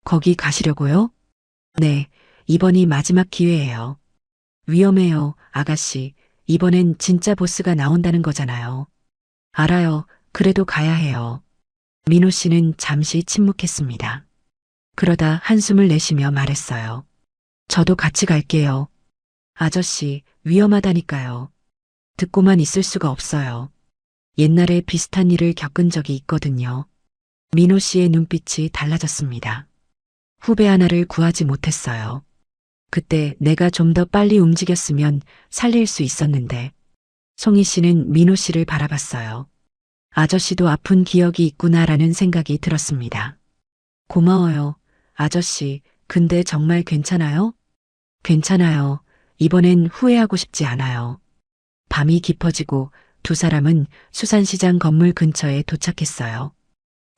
거기 가시려고요? 네, 이번이 마지막 기회예요. 위험해요, 아가씨. 이번엔 진짜 보스가 나온다는 거잖아요. 알아요. 그래도 가야 해요. 민호 씨는 잠시 침묵했습니다. 그러다 한숨을 내쉬며 말했어요. 저도 같이 갈게요. 아저씨, 위험하다니까요. 듣고만 있을 수가 없어요. 옛날에 비슷한 일을 겪은 적이 있거든요. 민호 씨의 눈빛이 달라졌습니다. 후배 하나를 구하지 못했어요. 그때 내가 좀 더 빨리 움직였으면 살릴 수 있었는데. 송희 씨는 민호 씨를 바라봤어요. 아저씨도 아픈 기억이 있구나라는 생각이 들었습니다. 고마워요, 아저씨. 근데 정말 괜찮아요? 괜찮아요. 이번엔 후회하고 싶지 않아요. 밤이 깊어지고 두 사람은 수산시장 건물 근처에 도착했어요.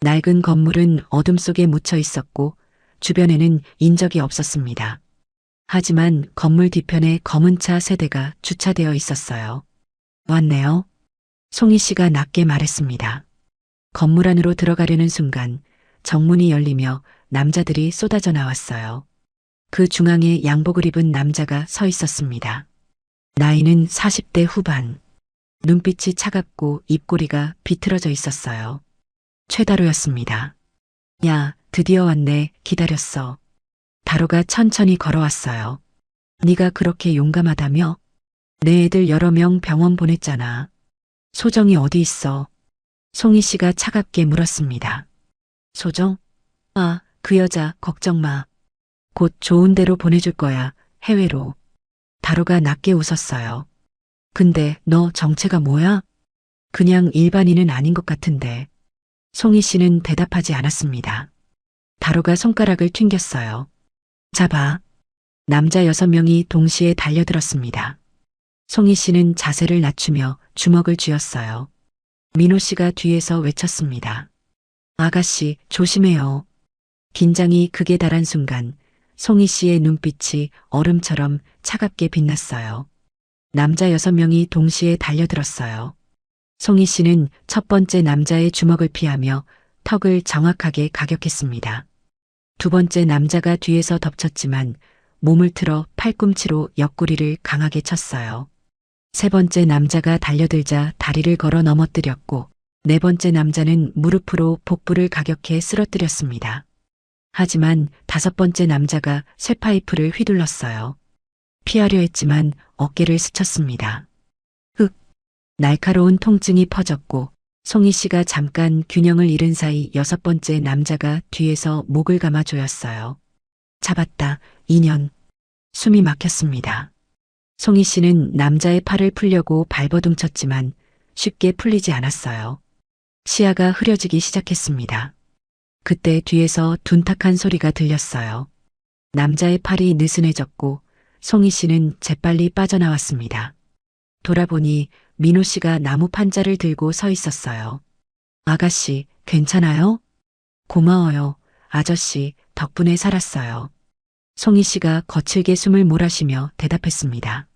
낡은 건물은 어둠 속에 묻혀 있었고 주변에는 인적이 없었습니다. 하지만 건물 뒤편에 검은 차 3대가 주차되어 있었어요. 왔네요. 송희 씨가 낮게 말했습니다. 건물 안으로 들어가려는 순간 정문이 열리며 남자들이 쏟아져 나왔어요. 그 중앙에 양복을 입은 남자가 서 있었습니다. 나이는 40대 후반. 눈빛이 차갑고 입꼬리가 비틀어져 있었어요. 최다로였습니다. 야, 드디어 왔네. 기다렸어. 다로가 천천히 걸어왔어요. 네가 그렇게 용감하다며? 내 애들 여러 명 병원 보냈잖아. 소정이 어디 있어? 송희 씨가 차갑게 물었습니다. 소정? 아, 그 여자 걱정 마. 곧 좋은 데로 보내줄 거야. 해외로. 다로가 낮게 웃었어요. 근데 너 정체가 뭐야? 그냥 일반인은 아닌 것 같은데. 송희 씨는 대답하지 않았습니다. 다로가 손가락을 튕겼어요. 잡아. 남자 6명이 동시에 달려들었습니다. 송희 씨는 자세를 낮추며 주먹을 쥐었어요. 민호 씨가 뒤에서 외쳤습니다. 아가씨, 조심해요. 긴장이 극에 달한 순간 송이 씨의 눈빛이 얼음처럼 차갑게 빛났어요. 남자 6명이 동시에 달려들었어요. 송이 씨는 첫 번째 남자의 주먹을 피하며 턱을 정확하게 가격했습니다. 두 번째 남자가 뒤에서 덮쳤지만 몸을 틀어 팔꿈치로 옆구리를 강하게 쳤어요. 세 번째 남자가 달려들자 다리를 걸어 넘어뜨렸고 네 번째 남자는 무릎으로 복부를 가격해 쓰러뜨렸습니다. 하지만 다섯 번째 남자가 쇠파이프를 휘둘렀어요. 피하려 했지만 어깨를 스쳤습니다. 날카로운 통증이 퍼졌고 송이 씨가 잠깐 균형을 잃은 사이 여섯 번째 남자가 뒤에서 목을 감아 조였어요. 잡았다. 2년. 숨이 막혔습니다. 송이 씨는 남자의 팔을 풀려고 발버둥 쳤지만 쉽게 풀리지 않았어요. 시야가 흐려지기 시작했습니다. 그때 뒤에서 둔탁한 소리가 들렸어요. 남자의 팔이 느슨해졌고 송이 씨는 재빨리 빠져나왔습니다. 돌아보니 민호 씨가 나무 판자를 들고 서 있었어요. 아가씨, 괜찮아요? 고마워요. 아저씨, 덕분에 살았어요. 송이 씨가 거칠게 숨을 몰아쉬며 대답했습니다.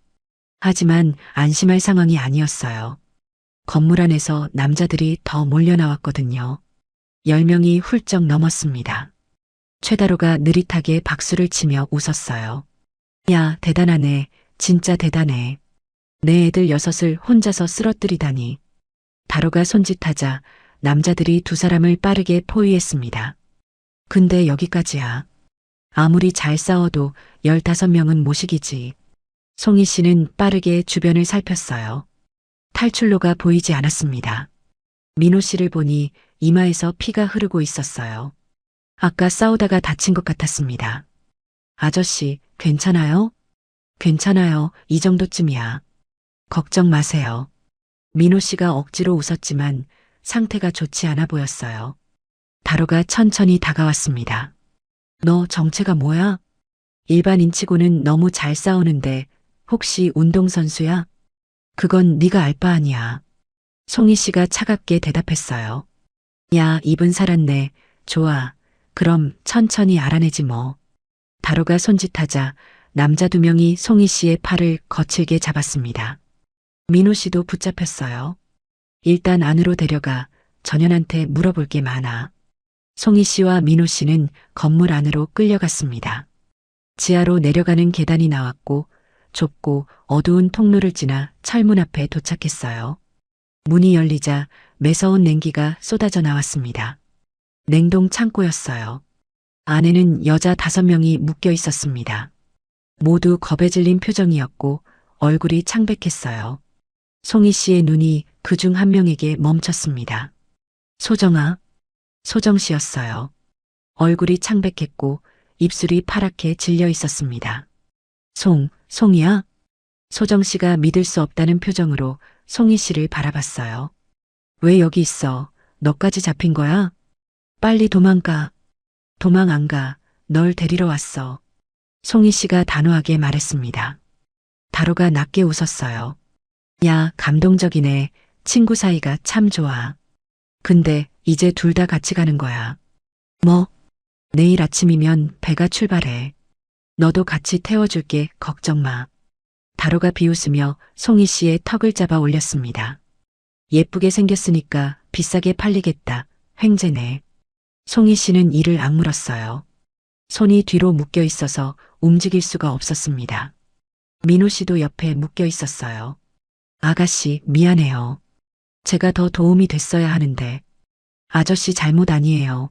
하지만 안심할 상황이 아니었어요. 건물 안에서 남자들이 더 몰려나왔거든요. 10명이 훌쩍 넘었습니다. 최다로가 느릿하게 박수를 치며 웃었어요. 야, 대단하네. 진짜 대단해. 내 애들 6을 혼자서 쓰러뜨리다니. 다로가 손짓하자 남자들이 두 사람을 빠르게 포위했습니다. 근데 여기까지야. 아무리 잘 싸워도 15명은 모시기지. 송이 씨는 빠르게 주변을 살폈어요. 탈출로가 보이지 않았습니다. 민호 씨를 보니 이마에서 피가 흐르고 있었어요. 아까 싸우다가 다친 것 같았습니다. 아저씨, 괜찮아요? 괜찮아요. 이 정도쯤이야. 걱정 마세요. 민호 씨가 억지로 웃었지만 상태가 좋지 않아 보였어요. 다로가 천천히 다가왔습니다. 너 정체가 뭐야? 일반인치고는 너무 잘 싸우는데 혹시 운동선수야? 그건 네가 알 바 아니야. 송이 씨가 차갑게 대답했어요. 야, 입은 살았네. 좋아. 그럼 천천히 알아내지 뭐. 다로가 손짓하자 남자 2명이 송이 씨의 팔을 거칠게 잡았습니다. 민호 씨도 붙잡혔어요. 일단 안으로 데려가 전현한테 물어볼 게 많아. 송이 씨와 민호 씨는 건물 안으로 끌려갔습니다. 지하로 내려가는 계단이 나왔고 좁고 어두운 통로를 지나 철문 앞에 도착했어요. 문이 열리자 매서운 냉기가 쏟아져 나왔습니다. 냉동 창고였어요. 안에는 여자 5명이 묶여 있었습니다. 모두 겁에 질린 표정이었고 얼굴이 창백했어요. 송이 씨의 눈이 그중 한 명에게 멈췄습니다. 소정아. 소정 씨였어요. 얼굴이 창백했고 입술이 파랗게 질려 있었습니다. 송이야? 소정 씨가 믿을 수 없다는 표정으로 송이 씨를 바라봤어요. 왜 여기 있어? 너까지 잡힌 거야? 빨리 도망가. 도망 안 가. 널 데리러 왔어. 송이 씨가 단호하게 말했습니다. 다로가 낮게 웃었어요. 야, 감동적이네. 친구 사이가 참 좋아. 근데 이제 둘 다 같이 가는 거야. 뭐? 내일 아침이면 배가 출발해. 너도 같이 태워줄게. 걱정 마. 다로가 비웃으며 송이 씨의 턱을 잡아 올렸습니다. 예쁘게 생겼으니까 비싸게 팔리겠다. 횡재네. 송이 씨는 이를 악물었어요. 손이 뒤로 묶여 있어서 움직일 수가 없었습니다. 민호 씨도 옆에 묶여 있었어요. 아가씨, 미안해요. 제가 더 도움이 됐어야 하는데. 아저씨 잘못 아니에요.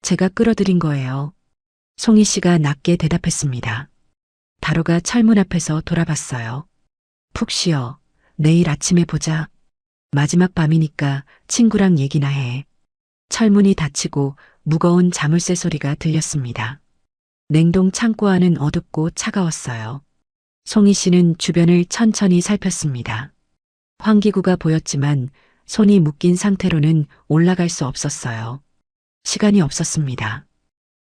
제가 끌어들인 거예요. 송이 씨가 낮게 대답했습니다. 다로가 철문 앞에서 돌아봤어요. 푹 쉬어. 내일 아침에 보자. 마지막 밤이니까 친구랑 얘기나 해. 철문이 닫히고 무거운 자물쇠 소리가 들렸습니다. 냉동 창고 안은 어둡고 차가웠어요. 송이 씨는 주변을 천천히 살폈습니다. 환기구가 보였지만 손이 묶인 상태로는 올라갈 수 없었어요. 시간이 없었습니다.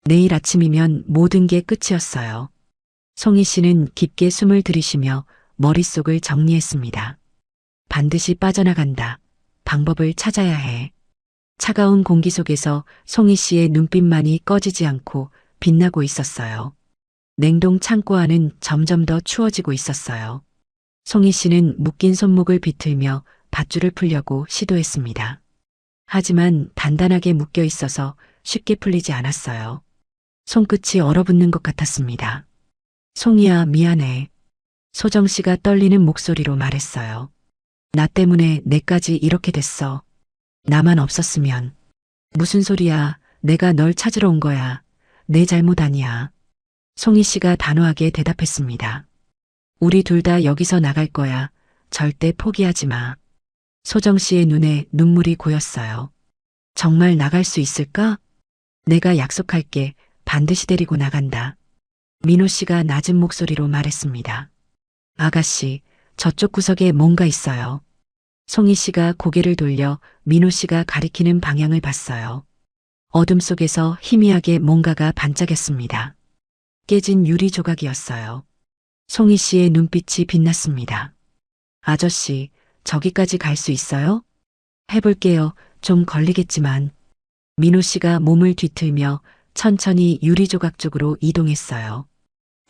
내일 아침이면 모든 게 끝이었어요. 송이 씨는 깊게 숨을 들이쉬며 머릿속을 정리했습니다. 반드시 빠져나간다. 방법을 찾아야 해. 차가운 공기 속에서 송이 씨의 눈빛만이 꺼지지 않고 빛나고 있었어요. 냉동 창고 안은 점점 더 추워지고 있었어요. 송이 씨는 묶인 손목을 비틀며 밧줄을 풀려고 시도했습니다. 하지만 단단하게 묶여 있어서 쉽게 풀리지 않았어요. 손끝이 얼어붙는 것 같았습니다. 송이야, 미안해. 소정 씨가 떨리는 목소리로 말했어요. 나 때문에 내까지 이렇게 됐어. 나만 없었으면. 무슨 소리야. 내가 널 찾으러 온 거야. 내 잘못 아니야. 송이 씨가 단호하게 대답했습니다. 우리 둘 다 여기서 나갈 거야. 절대 포기하지 마. 소정 씨의 눈에 눈물이 고였어요. 정말 나갈 수 있을까? 내가 약속할게. 반드시 데리고 나간다. 민호 씨가 낮은 목소리로 말했습니다. 아가씨, 저쪽 구석에 뭔가 있어요. 송이 씨가 고개를 돌려 민호 씨가 가리키는 방향을 봤어요. 어둠 속에서 희미하게 뭔가가 반짝였습니다. 깨진 유리 조각이었어요. 송이 씨의 눈빛이 빛났습니다. 아저씨, 저기까지 갈 수 있어요? 해볼게요. 좀 걸리겠지만. 민호 씨가 몸을 뒤틀며 천천히 유리 조각 쪽으로 이동했어요.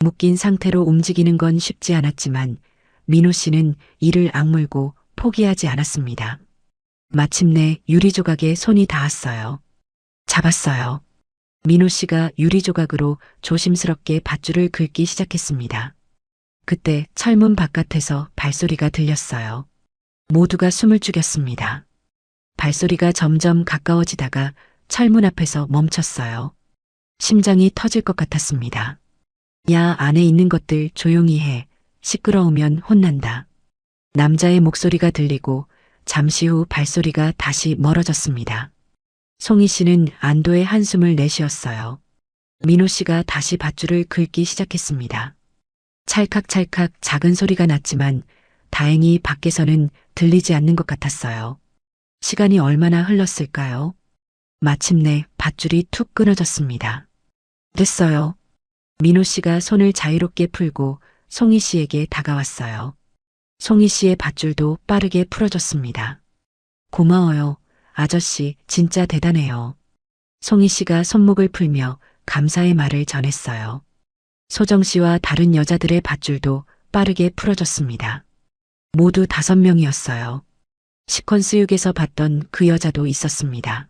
묶인 상태로 움직이는 건 쉽지 않았지만 민호 씨는 이를 악물고 포기하지 않았습니다. 마침내 유리 조각에 손이 닿았어요. 잡았어요. 민호 씨가 유리 조각으로 조심스럽게 밧줄을 긁기 시작했습니다. 그때 철문 바깥에서 발소리가 들렸어요. 모두가 숨을 죽였습니다. 발소리가 점점 가까워지다가 철문 앞에서 멈췄어요. 심장이 터질 것 같았습니다. 야, 안에 있는 것들 조용히 해. 시끄러우면 혼난다. 남자의 목소리가 들리고 잠시 후 발소리가 다시 멀어졌습니다. 송이 씨는 안도의 한숨을 내쉬었어요. 민호 씨가 다시 밧줄을 긁기 시작했습니다. 찰칵찰칵 작은 소리가 났지만 다행히 밖에서는 들리지 않는 것 같았어요. 시간이 얼마나 흘렀을까요? 마침내 밧줄이 툭 끊어졌습니다. 됐어요. 민호 씨가 손을 자유롭게 풀고 송이 씨에게 다가왔어요. 송이 씨의 밧줄도 빠르게 풀어졌습니다. 고마워요. 아저씨, 진짜 대단해요. 송이 씨가 손목을 풀며 감사의 말을 전했어요. 소정 씨와 다른 여자들의 밧줄도 빠르게 풀어졌습니다. 모두 5명이었어요. 시퀀스육에서 봤던 그 여자도 있었습니다.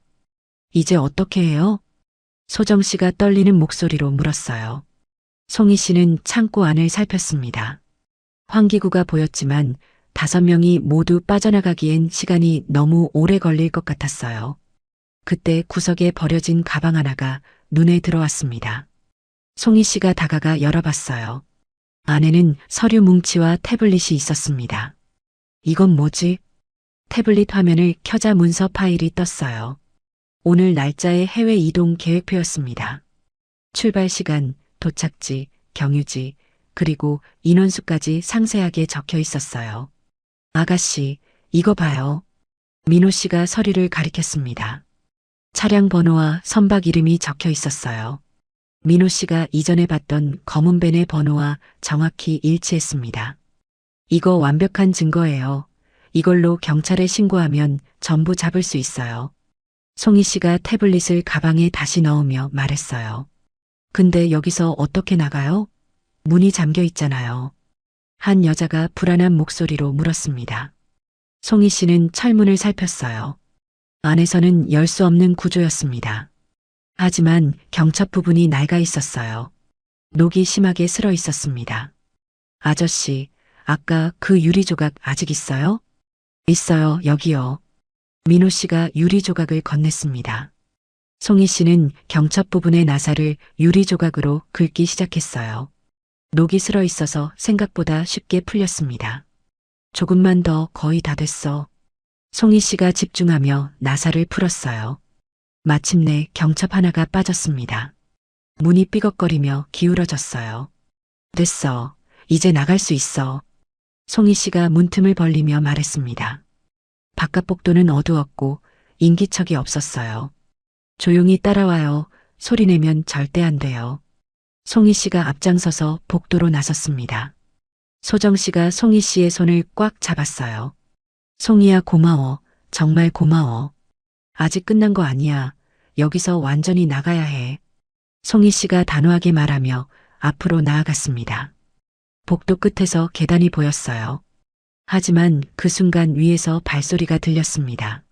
이제 어떻게 해요? 소정 씨가 떨리는 목소리로 물었어요. 송이 씨는 창고 안을 살폈습니다. 환기구가 보였지만 5명이 모두 빠져나가기엔 시간이 너무 오래 걸릴 것 같았어요. 그때 구석에 버려진 가방 하나가 눈에 들어왔습니다. 송이 씨가 다가가 열어봤어요. 안에는 서류 뭉치와 태블릿이 있었습니다. 이건 뭐지? 태블릿 화면을 켜자 문서 파일이 떴어요. 오늘 날짜의 해외 이동 계획표였습니다. 출발 시간, 도착지, 경유지, 그리고 인원수까지 상세하게 적혀 있었어요. 아가씨, 이거 봐요. 민호 씨가 서류를 가리켰습니다. 차량 번호와 선박 이름이 적혀 있었어요. 민호 씨가 이전에 봤던 검은 벤의 번호와 정확히 일치했습니다. 이거 완벽한 증거예요. 이걸로 경찰에 신고하면 전부 잡을 수 있어요. 송이 씨가 태블릿을 가방에 다시 넣으며 말했어요. 근데 여기서 어떻게 나가요? 문이 잠겨 있잖아요. 한 여자가 불안한 목소리로 물었습니다. 송이 씨는 철문을 살폈어요. 안에서는 열 수 없는 구조였습니다. 하지만 경첩 부분이 낡아 있었어요. 녹이 심하게 슬어 있었습니다. 아저씨, 아까 그 유리 조각 아직 있어요? 있어요, 여기요. 민호 씨가 유리 조각을 건넸습니다. 송이 씨는 경첩 부분의 나사를 유리 조각으로 긁기 시작했어요. 녹이 슬어 있어서 생각보다 쉽게 풀렸습니다. 조금만 더, 거의 다 됐어. 송이 씨가 집중하며 나사를 풀었어요. 마침내 경첩 하나가 빠졌습니다. 문이 삐걱거리며 기울어졌어요. 됐어. 이제 나갈 수 있어. 송이 씨가 문틈을 벌리며 말했습니다. 바깥 복도는 어두웠고 인기척이 없었어요. 조용히 따라와요. 소리내면 절대 안 돼요. 송이 씨가 앞장서서 복도로 나섰습니다. 소정 씨가 송이 씨의 손을 꽉 잡았어요. 송이야, 고마워. 정말 고마워. 아직 끝난 거 아니야. 여기서 완전히 나가야 해. 송희 씨가 단호하게 말하며 앞으로 나아갔습니다. 복도 끝에서 계단이 보였어요. 하지만 그 순간 위에서 발소리가 들렸습니다.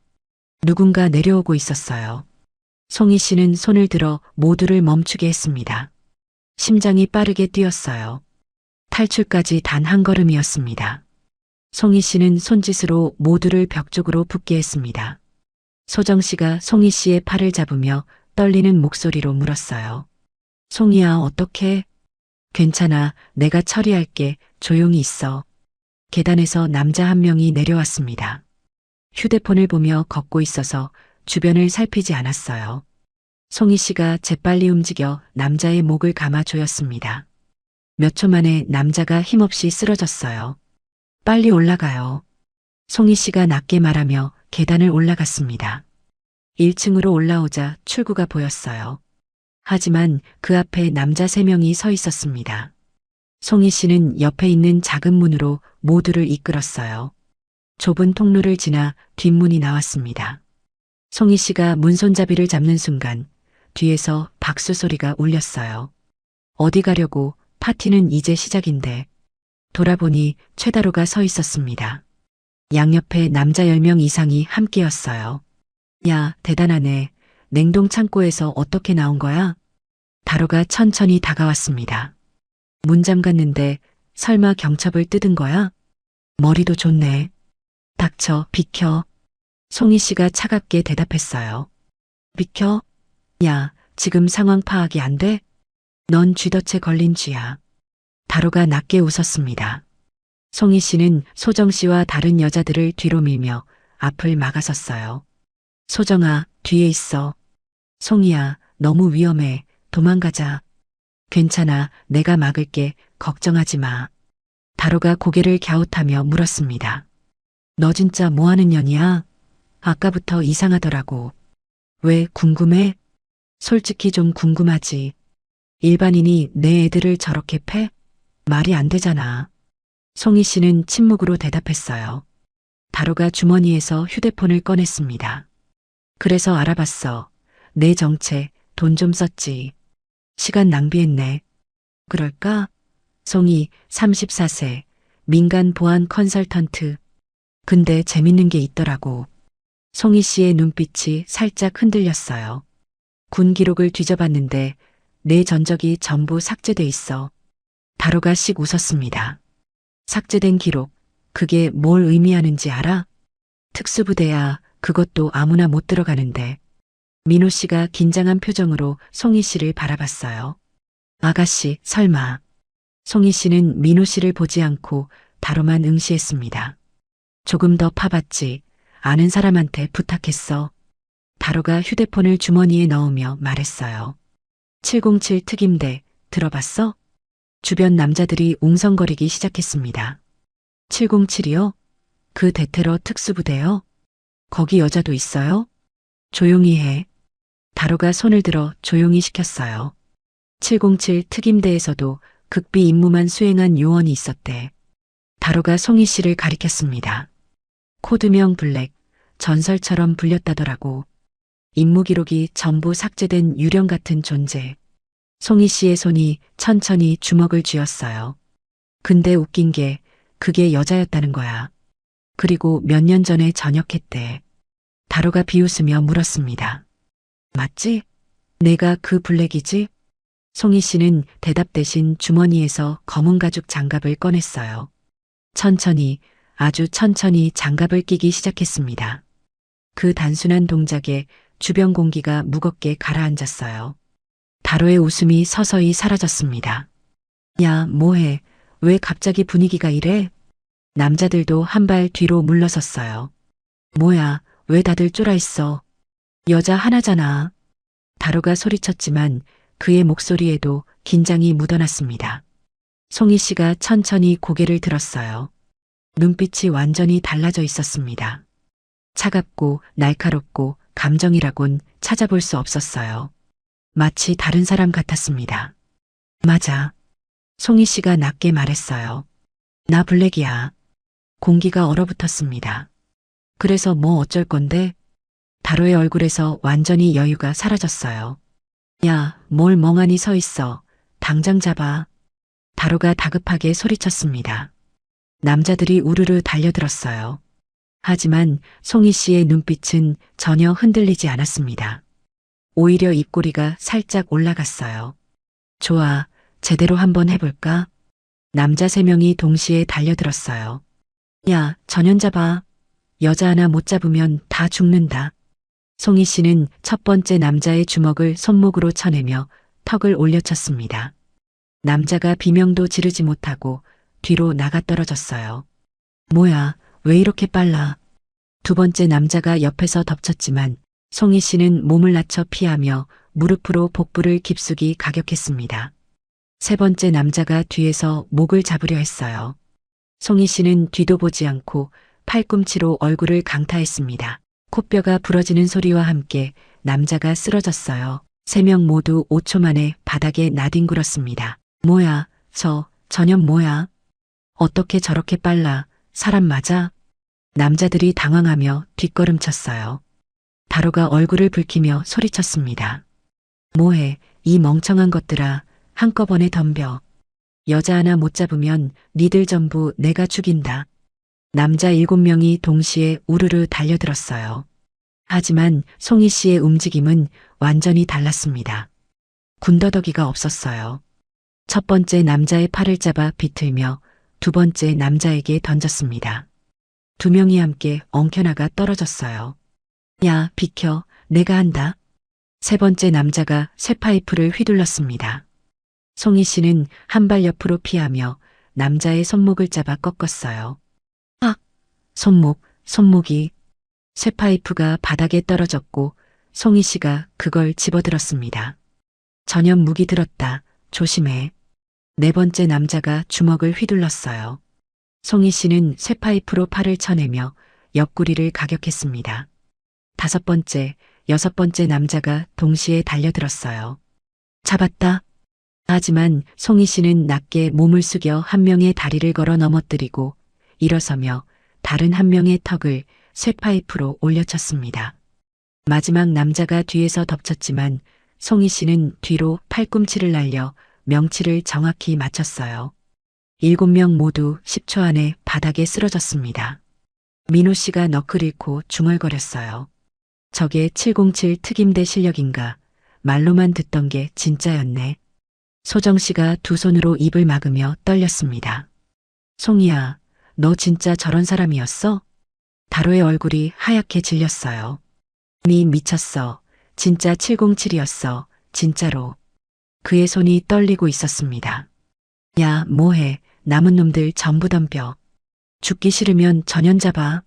누군가 내려오고 있었어요. 송희 씨는 손을 들어 모두를 멈추게 했습니다. 심장이 빠르게 뛰었어요. 탈출까지 단 한 걸음이었습니다. 송희 씨는 손짓으로 모두를 벽 쪽으로 붙게 했습니다. 소정 씨가 송희 씨의 팔을 잡으며 떨리는 목소리로 물었어요. 송희야, 어떡해? 괜찮아, 내가 처리할게. 조용히 있어. 계단에서 남자 한 명이 내려왔습니다. 휴대폰을 보며 걷고 있어서 주변을 살피지 않았어요. 송희 씨가 재빨리 움직여 남자의 목을 감아 조였습니다. 몇 초 만에 남자가 힘없이 쓰러졌어요. 빨리 올라가요. 송희 씨가 낮게 말하며 계단을 올라갔습니다. 1층으로 올라오자 출구가 보였어요. 하지만 그 앞에 남자 3명이 서 있었습니다. 송희 씨는 옆에 있는 작은 문으로 모두를 이끌었어요. 좁은 통로를 지나 뒷문이 나왔습니다. 송희 씨가 문 손잡이를 잡는 순간 뒤에서 박수 소리가 울렸어요. 어디 가려고? 파티는 이제 시작인데. 돌아보니 최다로가 서 있었습니다. 양옆에 남자 10명 이상이 함께였어요. 야, 대단하네. 냉동 창고에서 어떻게 나온 거야? 다로가 천천히 다가왔습니다. 문 잠갔는데 설마 경첩을 뜯은 거야? 머리도 좋네. 닥쳐, 비켜. 송희 씨가 차갑게 대답했어요. 비켜? 야, 지금 상황 파악이 안 돼? 넌 쥐덫에 걸린 쥐야. 다로가 낮게 웃었습니다. 송희 씨는 소정 씨와 다른 여자들을 뒤로 밀며 앞을 막아섰어요. 소정아, 뒤에 있어. 송희야, 너무 위험해. 도망가자. 괜찮아, 내가 막을게. 걱정하지 마. 다로가 고개를 갸웃하며 물었습니다. 너 진짜 뭐하는 년이야? 아까부터 이상하더라고. 왜, 궁금해? 솔직히 좀 궁금하지. 일반인이 내 애들을 저렇게 패? 말이 안 되잖아. 송희 씨는 침묵으로 대답했어요. 다로가 주머니에서 휴대폰을 꺼냈습니다. 그래서 알아봤어. 내 정체, 돈 좀 썼지. 시간 낭비했네. 그럴까? 송희, 34세, 민간 보안 컨설턴트. 근데 재밌는 게 있더라고. 송희 씨의 눈빛이 살짝 흔들렸어요. 군 기록을 뒤져봤는데 내 전적이 전부 삭제돼 있어. 다로가 씩 웃었습니다. 삭제된 기록, 그게 뭘 의미하는지 알아? 특수부대야, 그것도 아무나 못 들어가는데. 민호 씨가 긴장한 표정으로 송희 씨를 바라봤어요. 아가씨, 설마. 송희 씨는 민호 씨를 보지 않고 다로만 응시했습니다. 조금 더 파봤지. 아는 사람한테 부탁했어. 다로가 휴대폰을 주머니에 넣으며 말했어요. 707 특임대, 들어봤어? 주변 남자들이 웅성거리기 시작했습니다. 707이요? 그 대테러 특수부대요? 거기 여자도 있어요? 조용히 해. 다로가 손을 들어 조용히 시켰어요. 707 특임대에서도 극비 임무만 수행한 요원이 있었대. 다로가 송희 씨를 가리켰습니다. 코드명 블랙, 전설처럼 불렸다더라고. 임무 기록이 전부 삭제된 유령 같은 존재. 송희 씨의 손이 천천히 주먹을 쥐었어요. 근데 웃긴 게 그게 여자였다는 거야. 그리고 몇 년 전에 전역했대. 다로가 비웃으며 물었습니다. 맞지? 내가 그 블랙이지? 송희 씨는 대답 대신 주머니에서 검은 가죽 장갑을 꺼냈어요. 천천히, 아주 천천히 장갑을 끼기 시작했습니다. 그 단순한 동작에 주변 공기가 무겁게 가라앉았어요. 다로의 웃음이 서서히 사라졌습니다. 야, 뭐해? 왜 갑자기 분위기가 이래? 남자들도 한 발 뒤로 물러섰어요. 뭐야, 왜 다들 쫄아있어? 여자 하나잖아. 다로가 소리쳤지만 그의 목소리에도 긴장이 묻어났습니다. 송희 씨가 천천히 고개를 들었어요. 눈빛이 완전히 달라져 있었습니다. 차갑고 날카롭고 감정이라곤 찾아볼 수 없었어요. 마치 다른 사람 같았습니다. 맞아. 송희 씨가 낮게 말했어요. 나 블랙이야. 공기가 얼어붙었습니다. 그래서 뭐 어쩔 건데? 다로의 얼굴에서 완전히 여유가 사라졌어요. 야, 뭘 멍하니 서 있어. 당장 잡아. 다로가 다급하게 소리쳤습니다. 남자들이 우르르 달려들었어요. 하지만 송이 씨의 눈빛은 전혀 흔들리지 않았습니다. 오히려 입꼬리가 살짝 올라갔어요. 좋아, 제대로 한번 해볼까? 남자 3명이 동시에 달려들었어요. 야, 전연자 봐. 여자 하나 못 잡으면 다 죽는다. 송이 씨는 첫 번째 남자의 주먹을 손목으로 쳐내며 턱을 올려쳤습니다. 남자가 비명도 지르지 못하고 뒤로 나가 떨어졌어요. 뭐야, 왜 이렇게 빨라? 두 번째 남자가 옆에서 덮쳤지만 송이 씨는 몸을 낮춰 피하며 무릎으로 복부를 깊숙이 가격했습니다. 세 번째 남자가 뒤에서 목을 잡으려 했어요. 송이 씨는 뒤도 보지 않고 팔꿈치로 얼굴을 강타했습니다. 코뼈가 부러지는 소리와 함께 남자가 쓰러졌어요. 3명 모두 5초 만에 바닥에 나뒹굴었습니다. 뭐야, 저년 뭐야? 어떻게 저렇게 빨라? 사람 맞아? 남자들이 당황하며 뒷걸음쳤어요. 다로가 얼굴을 붉히며 소리쳤습니다. 뭐해, 이 멍청한 것들아, 한꺼번에 덤벼. 여자 하나 못 잡으면 니들 전부 내가 죽인다. 남자 7명이 동시에 우르르 달려들었어요. 하지만 송이 씨의 움직임은 완전히 달랐습니다. 군더더기가 없었어요. 첫 번째 남자의 팔을 잡아 비틀며 두 번째 남자에게 던졌습니다. 2명이 함께 엉켜나가 떨어졌어요. 야, 비켜, 내가 한다. 세 번째 남자가 쇠파이프를 휘둘렀습니다. 송이 씨는 한 발 옆으로 피하며 남자의 손목을 잡아 꺾었어요. 아! 손목이. 쇠파이프가 바닥에 떨어졌고 송이 씨가 그걸 집어들었습니다. 전염 무기 들었다. 조심해. 네 번째 남자가 주먹을 휘둘렀어요. 송이 씨는 쇠파이프로 팔을 쳐내며 옆구리를 가격했습니다. 5번째, 6번째 남자가 동시에 달려들었어요. 잡았다. 하지만 송이 씨는 낮게 몸을 숙여 한 명의 다리를 걸어 넘어뜨리고 일어서며 다른 한 명의 턱을 쇠파이프로 올려쳤습니다. 마지막 남자가 뒤에서 덮쳤지만 송이 씨는 뒤로 팔꿈치를 날려 명치를 정확히 맞췄어요. 7명 모두 10초 안에 바닥에 쓰러졌습니다. 민호 씨가 너클 잃고 중얼거렸어요. 저게 707 특임대 실력인가? 말로만 듣던 게 진짜였네. 소정 씨가 두 손으로 입을 막으며 떨렸습니다. 송이야, 너 진짜 저런 사람이었어? 다로의 얼굴이 하얗게 질렸어요. 니 미쳤어. 진짜 707이었어. 진짜로. 그의 손이 떨리고 있었습니다. 야, 뭐해. 남은 놈들 전부 덤벼. 죽기 싫으면 전연 잡아.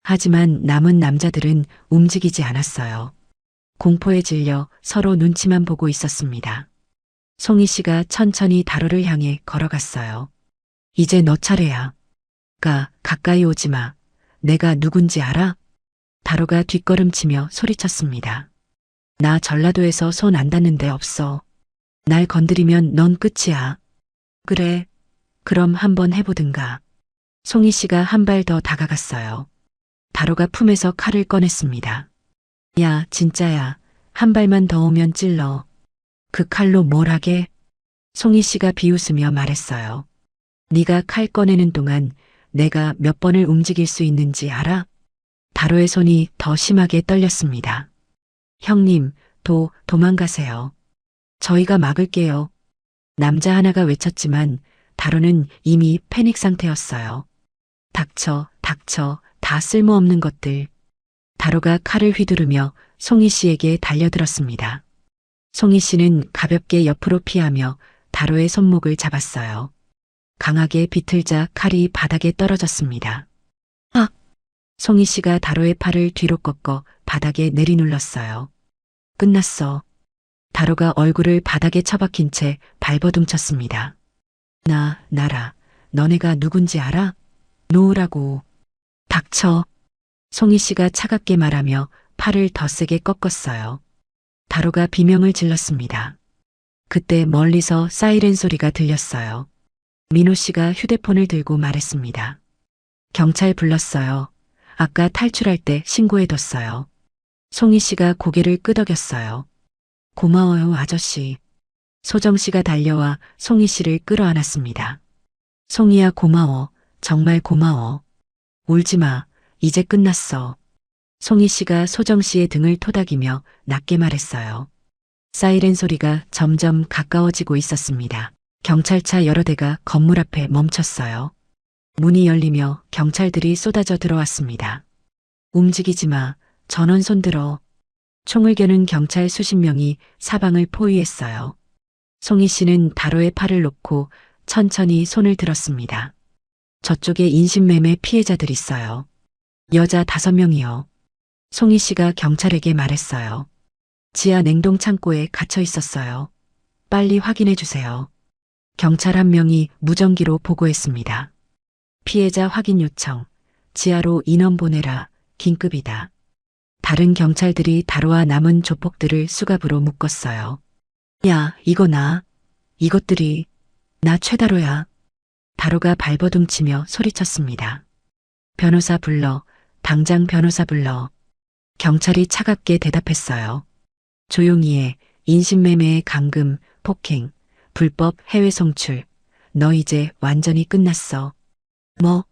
하지만 남은 남자들은 움직이지 않았어요. 공포에 질려 서로 눈치만 보고 있었습니다. 송이 씨가 천천히 다로를 향해 걸어갔어요. 이제 너 차례야. 가까이 오지 마. 내가 누군지 알아? 다로가 뒷걸음치며 소리쳤습니다. 나 전라도에서 손 안 닿는 데 없어. 날 건드리면 넌 끝이야. 그래. 그럼 한번 해보든가. 송이 씨가 한 발 더 다가갔어요. 다로가 품에서 칼을 꺼냈습니다. 야, 진짜야. 한 발만 더 오면 찔러. 그 칼로 뭘 하게? 송이 씨가 비웃으며 말했어요. 네가 칼 꺼내는 동안 내가 몇 번을 움직일 수 있는지 알아? 다로의 손이 더 심하게 떨렸습니다. 형님, 도망가세요. 저희가 막을게요. 남자 하나가 외쳤지만 다로는 이미 패닉 상태였어요. 닥쳐, 다 쓸모없는 것들. 다로가 칼을 휘두르며 송이 씨에게 달려들었습니다. 송이 씨는 가볍게 옆으로 피하며 다로의 손목을 잡았어요. 강하게 비틀자 칼이 바닥에 떨어졌습니다. 아! 송이 씨가 다로의 팔을 뒤로 꺾어 바닥에 내리눌렀어요. 끝났어. 다로가 얼굴을 바닥에 처박힌 채 발버둥쳤습니다. 나라, 너네가 누군지 알아? 놓으라고. 닥쳐. 송이 씨가 차갑게 말하며 팔을 더 세게 꺾었어요. 다로가 비명을 질렀습니다. 그때 멀리서 사이렌 소리가 들렸어요. 민호 씨가 휴대폰을 들고 말했습니다. 경찰 불렀어요. 아까 탈출할 때 신고해뒀어요. 송희 씨가 고개를 끄덕였어요. 고마워요, 아저씨. 소정 씨가 달려와 송희 씨를 끌어안았습니다. 송희야, 고마워. 정말 고마워. 울지 마. 이제 끝났어. 송희 씨가 소정 씨의 등을 토닥이며 낮게 말했어요. 사이렌 소리가 점점 가까워지고 있었습니다. 경찰차 여러 대가 건물 앞에 멈췄어요. 문이 열리며 경찰들이 쏟아져 들어왔습니다. 움직이지 마. 전원 손들어. 총을 겨눈 경찰 수십 명이 사방을 포위했어요. 송희 씨는 다로에 팔을 놓고 천천히 손을 들었습니다. 저쪽에 인신매매 피해자들 있어요. 여자 5명이요. 송희 씨가 경찰에게 말했어요. 지하 냉동 창고에 갇혀 있었어요. 빨리 확인해 주세요. 경찰 한 명이 무전기로 보고했습니다. 피해자 확인 요청. 지하로 인원 보내라. 긴급이다. 다른 경찰들이 다로와 남은 조폭들을 수갑으로 묶었어요. 야, 이거 나. 이것들이. 나 최다로야. 다로가 발버둥 치며 소리쳤습니다. 변호사 불러. 당장 변호사 불러. 경찰이 차갑게 대답했어요. 조용히 해. 인신매매의 감금, 폭행, 불법 해외 송출. 너 이제 완전히 끝났어. 뭐?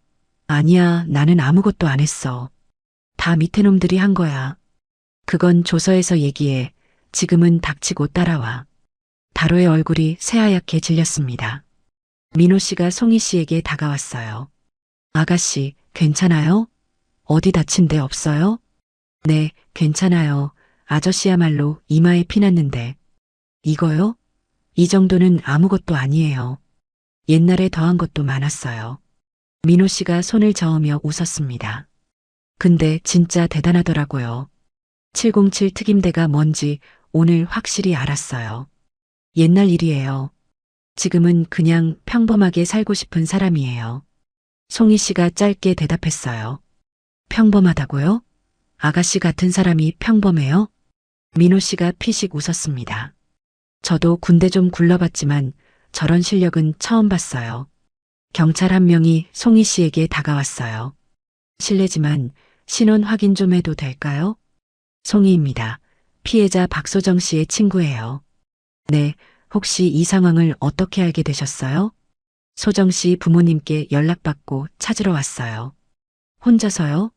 아니야, 나는 아무것도 안 했어. 다 밑에 놈들이 한 거야. 그건 조서에서 얘기해. 지금은 닥치고 따라와. 다로의 얼굴이 새하얗게 질렸습니다. 민호 씨가 송희 씨에게 다가왔어요. 아가씨, 괜찮아요? 어디 다친 데 없어요? 네, 괜찮아요. 아저씨야말로 이마에 피났는데. 이거요? 이 정도는 아무것도 아니에요. 옛날에 더한 것도 많았어요. 민호 씨가 손을 저으며 웃었습니다. 근데 진짜 대단하더라고요. 707 특임대가 뭔지 오늘 확실히 알았어요. 옛날 일이에요. 지금은 그냥 평범하게 살고 싶은 사람이에요. 송희 씨가 짧게 대답했어요. 평범하다고요? 아가씨 같은 사람이 평범해요? 민호 씨가 피식 웃었습니다. 저도 군대 좀 굴러봤지만 저런 실력은 처음 봤어요. 경찰 한 명이 송희 씨에게 다가왔어요. 실례지만 신원 확인 좀 해도 될까요? 송희입니다. 피해자 박소정 씨의 친구예요. 네, 혹시 이 상황을 어떻게 알게 되셨어요? 소정 씨 부모님께 연락받고 찾으러 왔어요. 혼자서요?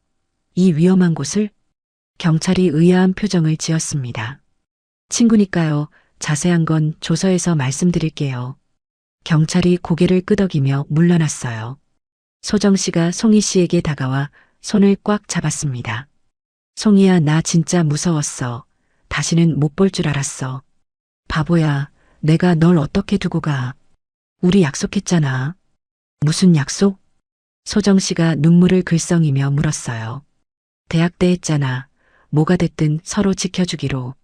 이 위험한 곳을? 경찰이 의아한 표정을 지었습니다. 친구니까요. 자세한 건 조서에서 말씀드릴게요. 경찰이 고개를 끄덕이며 물러났어요. 소정 씨가 송희 씨에게 다가와 손을 꽉 잡았습니다. 송희야, 나 진짜 무서웠어. 다시는 못 볼 줄 알았어. 바보야, 내가 널 어떻게 두고 가. 우리 약속했잖아. 무슨 약속? 소정 씨가 눈물을 글썽이며 물었어요. 대학 때 했잖아. 뭐가 됐든 서로 지켜주기로.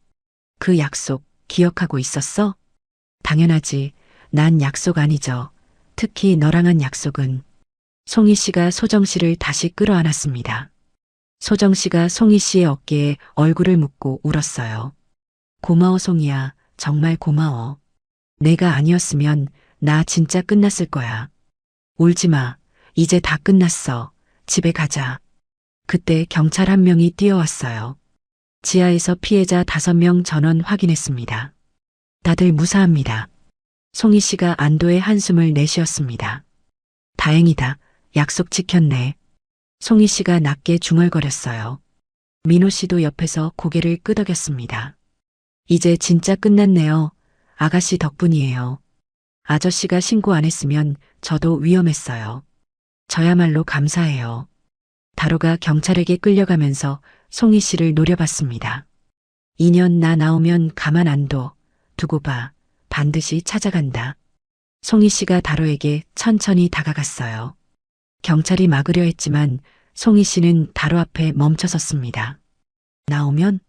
그 약속 기억하고 있었어? 당연하지. 난 약속 아니죠. 특히 너랑 한 약속은. 송희 씨가 소정 씨를 다시 끌어안았습니다. 소정 씨가 송희 씨의 어깨에 얼굴을 묻고 울었어요. 고마워, 송희야. 정말 고마워. 내가 아니었으면 나 진짜 끝났을 거야. 울지 마. 이제 다 끝났어. 집에 가자. 그때 경찰 한 명이 뛰어왔어요. 지하에서 피해자 5명 전원 확인했습니다. 다들 무사합니다. 송희 씨가 안도의 한숨을 내쉬었습니다. 다행이다. 약속 지켰네. 송희 씨가 낮게 중얼거렸어요. 민호 씨도 옆에서 고개를 끄덕였습니다. 이제 진짜 끝났네요. 아가씨 덕분이에요. 아저씨가 신고 안 했으면 저도 위험했어요. 저야말로 감사해요. 다로가 경찰에게 끌려가면서 송희 씨를 노려봤습니다. 2년 나 나오면 가만 안 둬. 두고 봐. 반드시 찾아간다. 송희 씨가 다로에게 천천히 다가갔어요. 경찰이 막으려 했지만 송희 씨는 다로 앞에 멈춰섰습니다. 나오면?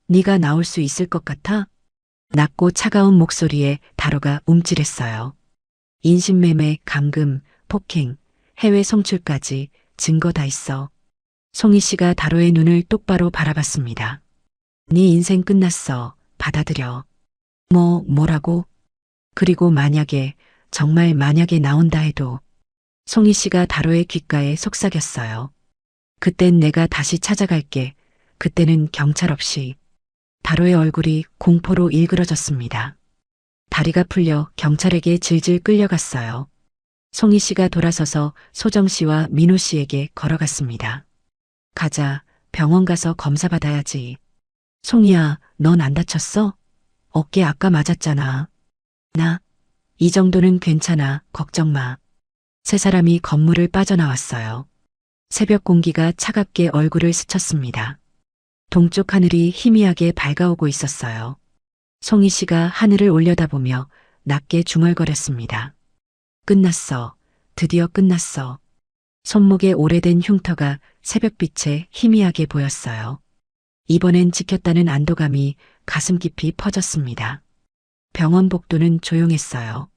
네가 나올 수 있을 것 같아? 낮고 차가운 목소리에 다로가 움찔했어요. 인신매매, 감금, 폭행, 해외 송출까지 증거 다 있어. 송희 씨가 다로의 눈을 똑바로 바라봤습니다. 네 인생 끝났어. 받아들여. 뭐라고? 그리고 만약에, 정말 만약에 나온다 해도. 송희 씨가 다로의 귓가에 속삭였어요. 그땐 내가 다시 찾아갈게. 그때는 경찰 없이 다로의 얼굴이 공포로 일그러졌습니다. 다리가 풀려 경찰에게 질질 끌려갔어요. 송희 씨가 돌아서서 소정 씨와 민호 씨에게 걸어갔습니다. 가자, 병원 가서 검사 받아야지. 송희야, 넌 안 다쳤어? 어깨 아까 맞았잖아. 이 정도는 괜찮아, 걱정 마. 세 사람이 건물을 빠져나왔어요. 새벽 공기가 차갑게 얼굴을 스쳤습니다. 동쪽 하늘이 희미하게 밝아오고 있었어요. 송희 씨가 하늘을 올려다보며 낮게 중얼거렸습니다. 끝났어. 드디어 끝났어. 손목에 오래된 흉터가 새벽빛에 희미하게 보였어요. 이번엔 지켰다는 안도감이 가슴 깊이 퍼졌습니다. 병원 복도는 조용했어요.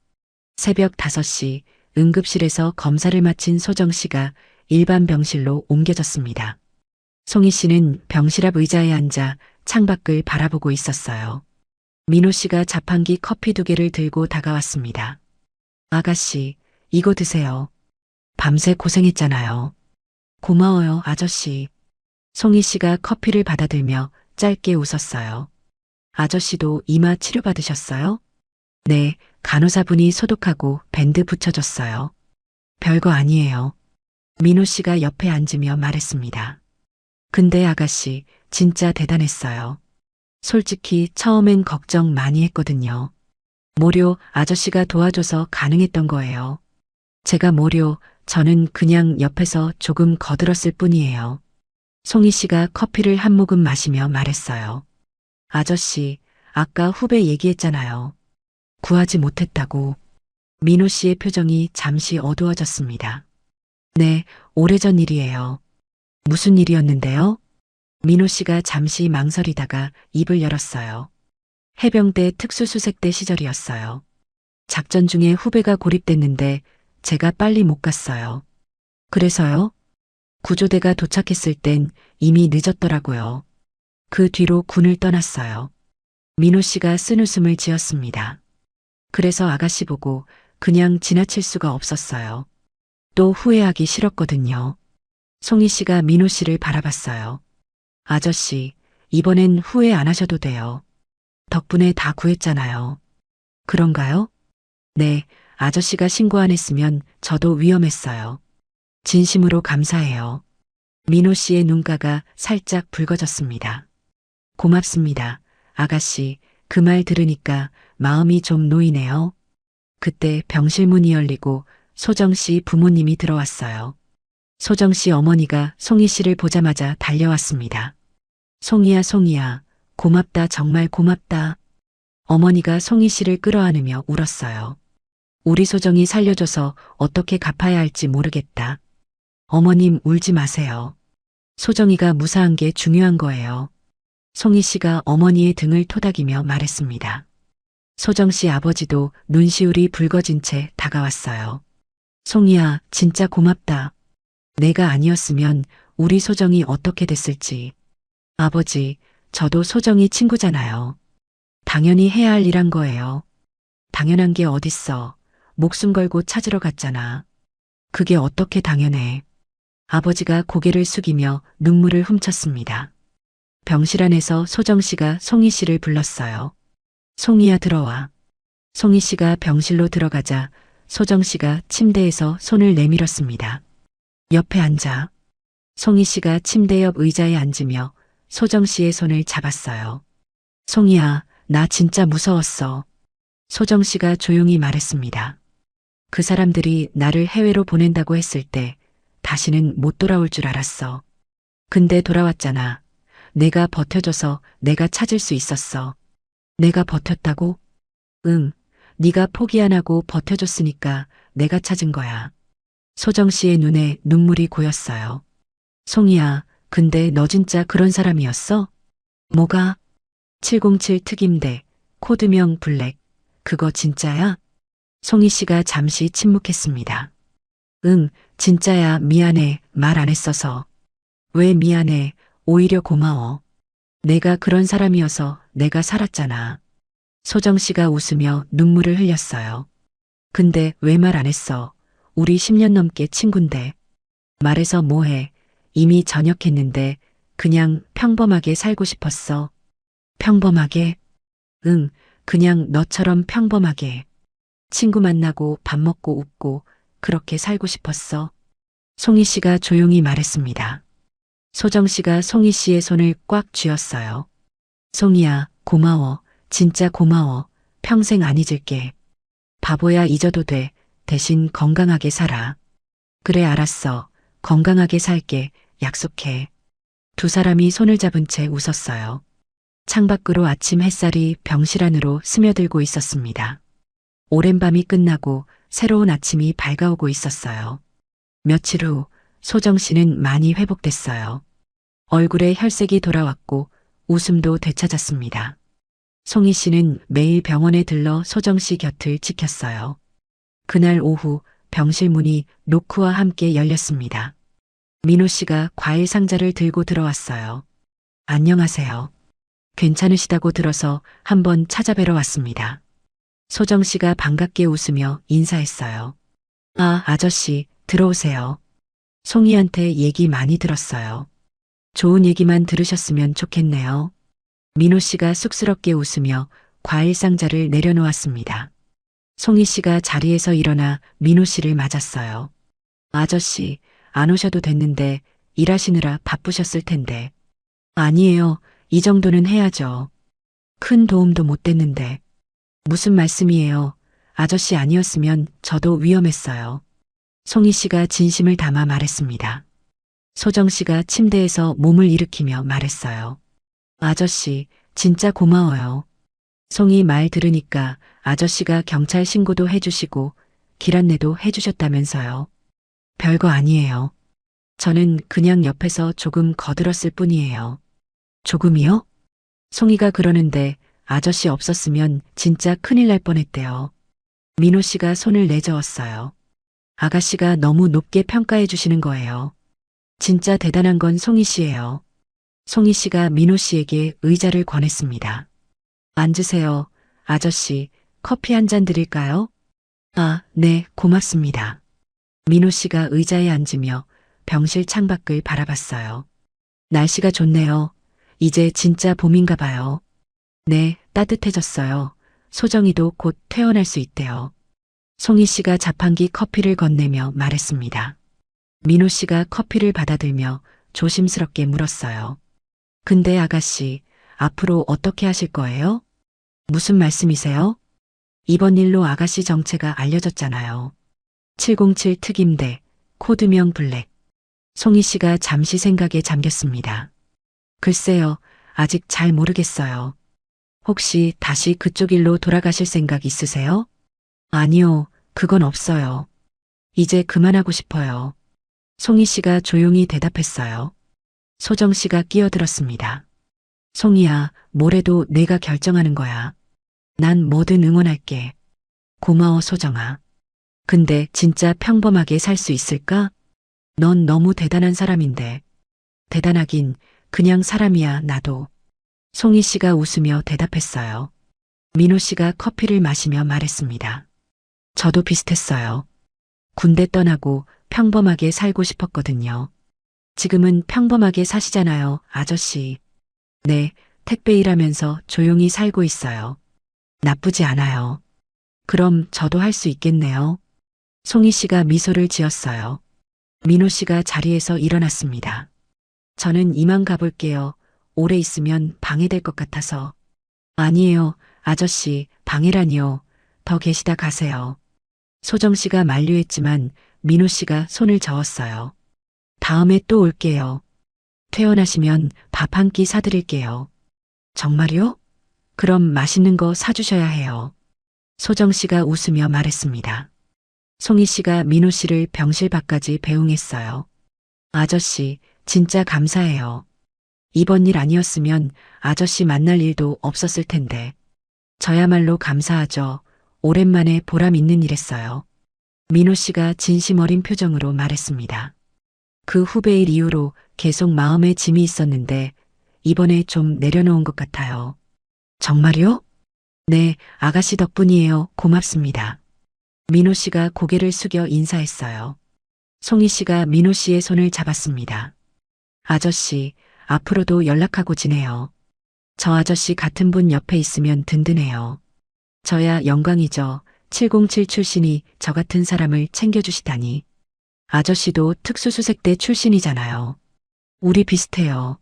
새벽 5시 응급실에서 검사를 마친 소정 씨가 일반 병실로 옮겨졌습니다. 송희 씨는 병실 앞 의자에 앉아 창밖을 바라보고 있었어요. 민호 씨가 자판기 커피 2개를 들고 다가왔습니다. 아가씨, 이거 드세요. 밤새 고생했잖아요. 고마워요, 아저씨. 송희 씨가 커피를 받아들며 짧게 웃었어요. 아저씨도 이마 치료받으셨어요? 네, 간호사분이 소독하고 밴드 붙여줬어요. 별거 아니에요. 민호 씨가 옆에 앉으며 말했습니다. 근데 아가씨, 진짜 대단했어요. 솔직히 처음엔 걱정 많이 했거든요. 모료 아저씨가 도와줘서 가능했던 거예요. 제가 모료, 저는 그냥 옆에서 조금 거들었을 뿐이에요. 송희 씨가 커피를 한 모금 마시며 말했어요. 아저씨, 아까 후배 얘기했잖아요. 구하지 못했다고. 민호 씨의 표정이 잠시 어두워졌습니다. 네, 오래전 일이에요. 무슨 일이었는데요? 민호 씨가 잠시 망설이다가 입을 열었어요. 해병대 특수수색대 시절이었어요. 작전 중에 후배가 고립됐는데 제가 빨리 못 갔어요. 그래서요? 구조대가 도착했을 땐 이미 늦었더라고요. 그 뒤로 군을 떠났어요. 민호 씨가 쓴웃음을 지었습니다. 그래서 아가씨 보고 그냥 지나칠 수가 없었어요. 또 후회하기 싫었거든요. 송희 씨가 민호 씨를 바라봤어요. 아저씨, 이번엔 후회 안 하셔도 돼요. 덕분에 다 구했잖아요. 그런가요? 네, 아저씨가 신고 안 했으면 저도 위험했어요. 진심으로 감사해요. 민호 씨의 눈가가 살짝 붉어졌습니다. 고맙습니다. 아가씨, 그 말 들으니까 마음이 좀 놓이네요. 그때 병실 문이 열리고 소정 씨 부모님이 들어왔어요. 소정 씨 어머니가 송희 씨를 보자마자 달려왔습니다. 송희야, 송희야, 고맙다, 정말 고맙다. 어머니가 송희 씨를 끌어안으며 울었어요. 우리 소정이 살려줘서 어떻게 갚아야 할지 모르겠다. 어머님 울지 마세요. 소정이가 무사한 게 중요한 거예요. 송희 씨가 어머니의 등을 토닥이며 말했습니다. 소정 씨 아버지도 눈시울이 붉어진 채 다가왔어요. 송희야, 진짜 고맙다. 내가 아니었으면 우리 소정이 어떻게 됐을지. 아버지, 저도 소정이 친구잖아요. 당연히 해야 할 일 한 거예요. 당연한 게 어딨어. 목숨 걸고 찾으러 갔잖아. 그게 어떻게 당연해. 아버지가 고개를 숙이며 눈물을 훔쳤습니다. 병실 안에서 소정 씨가 송희 씨를 불렀어요. 송희야, 들어와. 송희 씨가 병실로 들어가자 소정 씨가 침대에서 손을 내밀었습니다. 옆에 앉아. 송희 씨가 침대 옆 의자에 앉으며 소정 씨의 손을 잡았어요. 송희야, 나 진짜 무서웠어. 소정 씨가 조용히 말했습니다. 그 사람들이 나를 해외로 보낸다고 했을 때 다시는 못 돌아올 줄 알았어. 근데 돌아왔잖아. 내가 버텨줘서 내가 찾을 수 있었어. 내가 버텼다고? 응, 네가 포기 안 하고 버텨줬으니까 내가 찾은 거야. 소정 씨의 눈에 눈물이 고였어요. 송희야, 근데 너 진짜 그런 사람이었어? 뭐가? 707 특임대, 코드명 블랙, 그거 진짜야? 송희 씨가 잠시 침묵했습니다. 응, 진짜야. 미안해. 말 안 했어서. 왜 미안해. 오히려 고마워. 내가 그런 사람이어서 내가 살았잖아. 소정 씨가 웃으며 눈물을 흘렸어요. 근데 왜 말 안 했어? 우리 10년 넘게 친군데. 말해서 뭐해. 이미 전역했는데 그냥 평범하게 살고 싶었어. 평범하게? 응, 그냥 너처럼 평범하게. 친구 만나고 밥 먹고 웃고 그렇게 살고 싶었어. 송희 씨가 조용히 말했습니다. 소정 씨가 송희 씨의 손을 꽉 쥐었어요. 송희야, 고마워. 진짜 고마워. 평생 안 잊을게. 바보야, 잊어도 돼. 대신 건강하게 살아. 그래, 알았어. 건강하게 살게. 약속해. 두 사람이 손을 잡은 채 웃었어요. 창밖으로 아침 햇살이 병실 안으로 스며들고 있었습니다. 오랜 밤이 끝나고 새로운 아침이 밝아오고 있었어요. 며칠 후 소정 씨는 많이 회복됐어요. 얼굴에 혈색이 돌아왔고 웃음도 되찾았습니다. 송희 씨는 매일 병원에 들러 소정 씨 곁을 지켰어요. 그날 오후 병실 문이 노크와 함께 열렸습니다. 민호 씨가 과일 상자를 들고 들어왔어요. 안녕하세요. 괜찮으시다고 들어서 한번 찾아뵈러 왔습니다. 소정 씨가 반갑게 웃으며 인사했어요. 아, 아저씨, 들어오세요. 송이한테 얘기 많이 들었어요. 좋은 얘기만 들으셨으면 좋겠네요. 민호 씨가 쑥스럽게 웃으며 과일 상자를 내려놓았습니다. 송희 씨가 자리에서 일어나 민호 씨를 맞았어요. 아저씨, 안 오셔도 됐는데 일하시느라 바쁘셨을 텐데. 아니에요. 이 정도는 해야죠. 큰 도움도 못 됐는데. 무슨 말씀이에요. 아저씨 아니었으면 저도 위험했어요. 송희 씨가 진심을 담아 말했습니다. 소정 씨가 침대에서 몸을 일으키며 말했어요. 아저씨, 진짜 고마워요. 송희 말 들으니까 아저씨가 경찰 신고도 해주시고 길 안내도 해주셨다면서요. 별거 아니에요. 저는 그냥 옆에서 조금 거들었을 뿐이에요. 조금이요? 송이가 그러는데 아저씨 없었으면 진짜 큰일 날 뻔했대요. 민호 씨가 손을 내저었어요. 아가씨가 너무 높게 평가해 주시는 거예요. 진짜 대단한 건 송희 씨예요. 송희 씨가 민호 씨에게 의자를 권했습니다. 앉으세요. 아저씨, 커피 한 잔 드릴까요? 아, 네, 고맙습니다. 민호 씨가 의자에 앉으며 병실 창밖을 바라봤어요. 날씨가 좋네요. 이제 진짜 봄인가 봐요. 네, 따뜻해졌어요. 소정이도 곧 퇴원할 수 있대요. 송희 씨가 자판기 커피를 건네며 말했습니다. 민호 씨가 커피를 받아들며 조심스럽게 물었어요. 근데 아가씨, 앞으로 어떻게 하실 거예요? 무슨 말씀이세요? 이번 일로 아가씨 정체가 알려졌잖아요. 707 특임대, 코드명 블랙. 송희 씨가 잠시 생각에 잠겼습니다. 글쎄요, 아직 잘 모르겠어요. 혹시 다시 그쪽 일로 돌아가실 생각 있으세요? 아니요, 그건 없어요. 이제 그만하고 싶어요. 송희 씨가 조용히 대답했어요. 소정 씨가 끼어들었습니다. 송희야, 뭐래도 내가 결정하는 거야. 난 뭐든 응원할게. 고마워, 소정아. 근데 진짜 평범하게 살 수 있을까? 넌 너무 대단한 사람인데. 대단하긴 그냥 사람이야, 나도. 송희 씨가 웃으며 대답했어요. 민호 씨가 커피를 마시며 말했습니다. 저도 비슷했어요. 군대 떠나고 평범하게 살고 싶었거든요. 지금은 평범하게 사시잖아요, 아저씨. 네, 택배 일하면서 조용히 살고 있어요. 나쁘지 않아요. 그럼 저도 할 수 있겠네요. 송희 씨가 미소를 지었어요. 민호 씨가 자리에서 일어났습니다. 저는 이만 가볼게요. 오래 있으면 방해될 것 같아서. 아니에요, 아저씨, 방해라니요. 더 계시다 가세요. 소정 씨가 만류했지만 민호 씨가 손을 저었어요. 다음에 또 올게요. 퇴원하시면 밥 한 끼 사드릴게요. 정말요? 그럼 맛있는 거 사주셔야 해요. 소정 씨가 웃으며 말했습니다. 송희 씨가 민호 씨를 병실 밖까지 배웅했어요. 아저씨, 진짜 감사해요. 이번 일 아니었으면 아저씨 만날 일도 없었을 텐데. 저야말로 감사하죠. 오랜만에 보람 있는 일했어요. 민호 씨가 진심 어린 표정으로 말했습니다. 그 후배일 이후로 계속 마음에 짐이 있었는데 이번에 좀 내려놓은 것 같아요. 정말요? 네, 아가씨 덕분이에요. 고맙습니다. 민호 씨가 고개를 숙여 인사했어요. 송희 씨가 민호 씨의 손을 잡았습니다. 아저씨, 앞으로도 연락하고 지내요. 저 아저씨 같은 분 옆에 있으면 든든해요. 저야 영광이죠. 707 출신이 저 같은 사람을 챙겨주시다니. 아저씨도 특수수색대 출신이잖아요. 우리 비슷해요.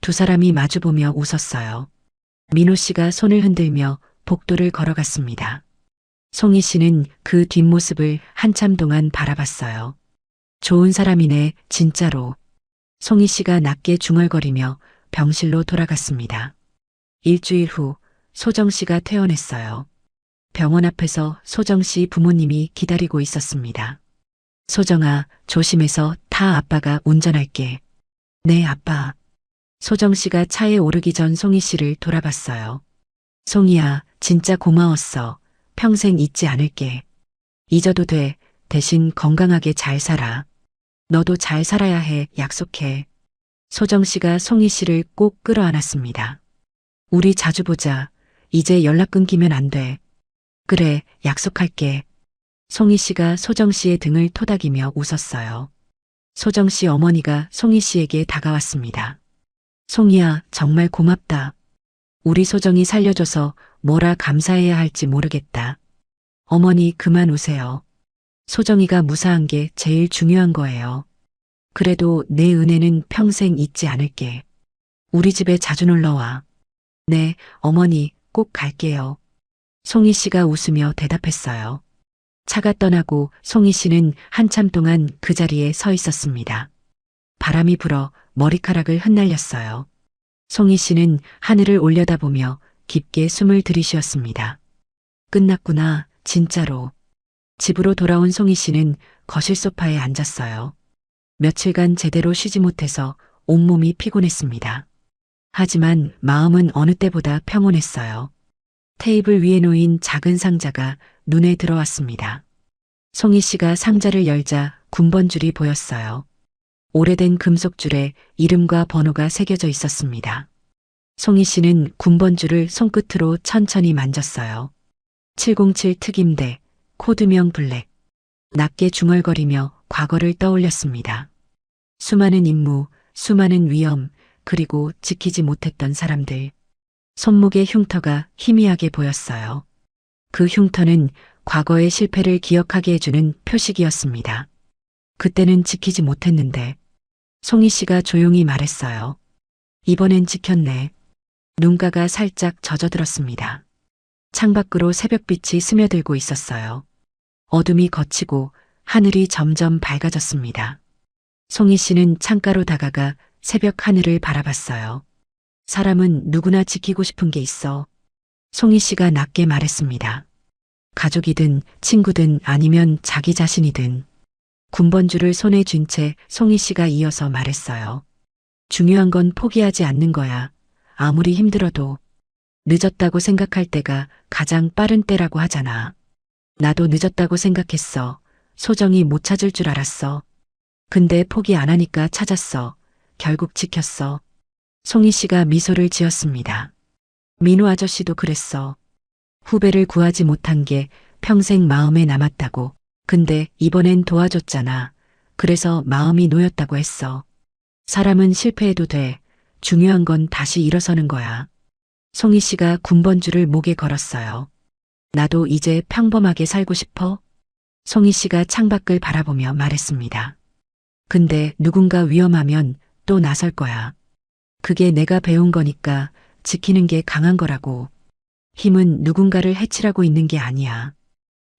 두 사람이 마주보며 웃었어요. 민호 씨가 손을 흔들며 복도를 걸어갔습니다. 송희 씨는 그 뒷모습을 한참 동안 바라봤어요. 좋은 사람이네, 진짜로. 송희 씨가 낮게 중얼거리며 병실로 돌아갔습니다. 일주일 후 소정 씨가 퇴원했어요. 병원 앞에서 소정 씨 부모님이 기다리고 있었습니다. 소정아, 조심해서 타. 아빠가 운전할게. 네, 아빠. 소정 씨가 차에 오르기 전 송희 씨를 돌아봤어요. 송희야, 진짜 고마웠어. 평생 잊지 않을게. 잊어도 돼. 대신 건강하게 잘 살아. 너도 잘 살아야 해. 약속해. 소정 씨가 송희 씨를 꼭 끌어안았습니다. 우리 자주 보자. 이제 연락 끊기면 안 돼. 그래, 약속할게. 송희 씨가 소정 씨의 등을 토닥이며 웃었어요. 소정 씨 어머니가 송희 씨에게 다가왔습니다. 송희야, 정말 고맙다. 우리 소정이 살려줘서 뭐라 감사해야 할지 모르겠다. 어머니, 그만 우세요. 소정이가 무사한 게 제일 중요한 거예요. 그래도 내 은혜는 평생 잊지 않을게. 우리 집에 자주 놀러와. 네, 어머니, 꼭 갈게요. 송희 씨가 웃으며 대답했어요. 차가 떠나고 송희 씨는 한참 동안 그 자리에 서 있었습니다. 바람이 불어 머리카락을 흩날렸어요. 송희 씨는 하늘을 올려다보며 깊게 숨을 들이쉬었습니다. 끝났구나, 진짜로. 집으로 돌아온 송희 씨는 거실 소파에 앉았어요. 며칠간 제대로 쉬지 못해서 온몸이 피곤했습니다. 하지만 마음은 어느 때보다 평온했어요. 테이블 위에 놓인 작은 상자가 눈에 들어왔습니다. 송희 씨가 상자를 열자 군번줄이 보였어요. 오래된 금속줄에 이름과 번호가 새겨져 있었습니다. 송희 씨는 군번줄을 손끝으로 천천히 만졌어요. 707 특임대, 코드명 블랙. 낮게 중얼거리며 과거를 떠올렸습니다. 수많은 임무, 수많은 위험, 그리고 지키지 못했던 사람들. 손목의 흉터가 희미하게 보였어요. 그 흉터는 과거의 실패를 기억하게 해주는 표식이었습니다. 그때는 지키지 못했는데 송희 씨가 조용히 말했어요. 이번엔 지켰네. 눈가가 살짝 젖어들었습니다. 창밖으로 새벽빛이 스며들고 있었어요. 어둠이 걷히고 하늘이 점점 밝아졌습니다. 송희 씨는 창가로 다가가 새벽 하늘을 바라봤어요. 사람은 누구나 지키고 싶은 게 있어. 송희 씨가 낮게 말했습니다. 가족이든 친구든 아니면 자기 자신이든. 군번줄을 손에 쥔 채 송희 씨가 이어서 말했어요. 중요한 건 포기하지 않는 거야. 아무리 힘들어도. 늦었다고 생각할 때가 가장 빠른 때라고 하잖아. 나도 늦었다고 생각했어. 소정이 못 찾을 줄 알았어. 근데 포기 안 하니까 찾았어. 결국 지켰어. 송희 씨가 미소를 지었습니다. 민호 아저씨도 그랬어. 후배를 구하지 못한 게 평생 마음에 남았다고. 근데 이번엔 도와줬잖아. 그래서 마음이 놓였다고 했어. 사람은 실패해도 돼. 중요한 건 다시 일어서는 거야. 송희 씨가 군번줄을 목에 걸었어요. 나도 이제 평범하게 살고 싶어? 송희 씨가 창밖을 바라보며 말했습니다. 근데 누군가 위험하면 또 나설 거야. 그게 내가 배운 거니까 지키는 게 강한 거라고. 힘은 누군가를 해치라고 있는 게 아니야.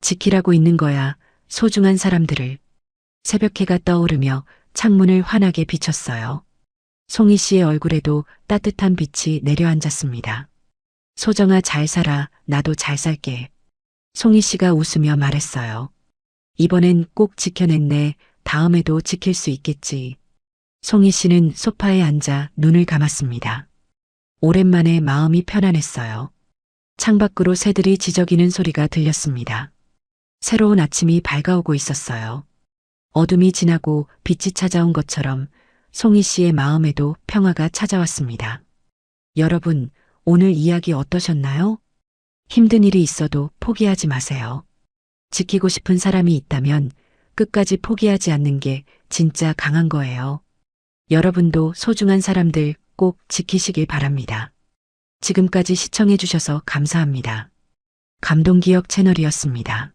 지키라고 있는 거야. 소중한 사람들을. 새벽해가 떠오르며 창문을 환하게 비췄어요. 송희 씨의 얼굴에도 따뜻한 빛이 내려앉았습니다. 소정아, 잘 살아. 나도 잘 살게. 송희 씨가 웃으며 말했어요. 이번엔 꼭 지켜냈네. 다음에도 지킬 수 있겠지. 송희 씨는 소파에 앉아 눈을 감았습니다. 오랜만에 마음이 편안했어요. 창밖으로 새들이 지저귀는 소리가 들렸습니다. 새로운 아침이 밝아오고 있었어요. 어둠이 지나고 빛이 찾아온 것처럼 송희 씨의 마음에도 평화가 찾아왔습니다. 여러분, 오늘 이야기 어떠셨나요? 힘든 일이 있어도 포기하지 마세요. 지키고 싶은 사람이 있다면 끝까지 포기하지 않는 게 진짜 강한 거예요. 여러분도 소중한 사람들 꼭 지키시길 바랍니다. 지금까지 시청해 주셔서 감사합니다. 감동기억 채널이었습니다.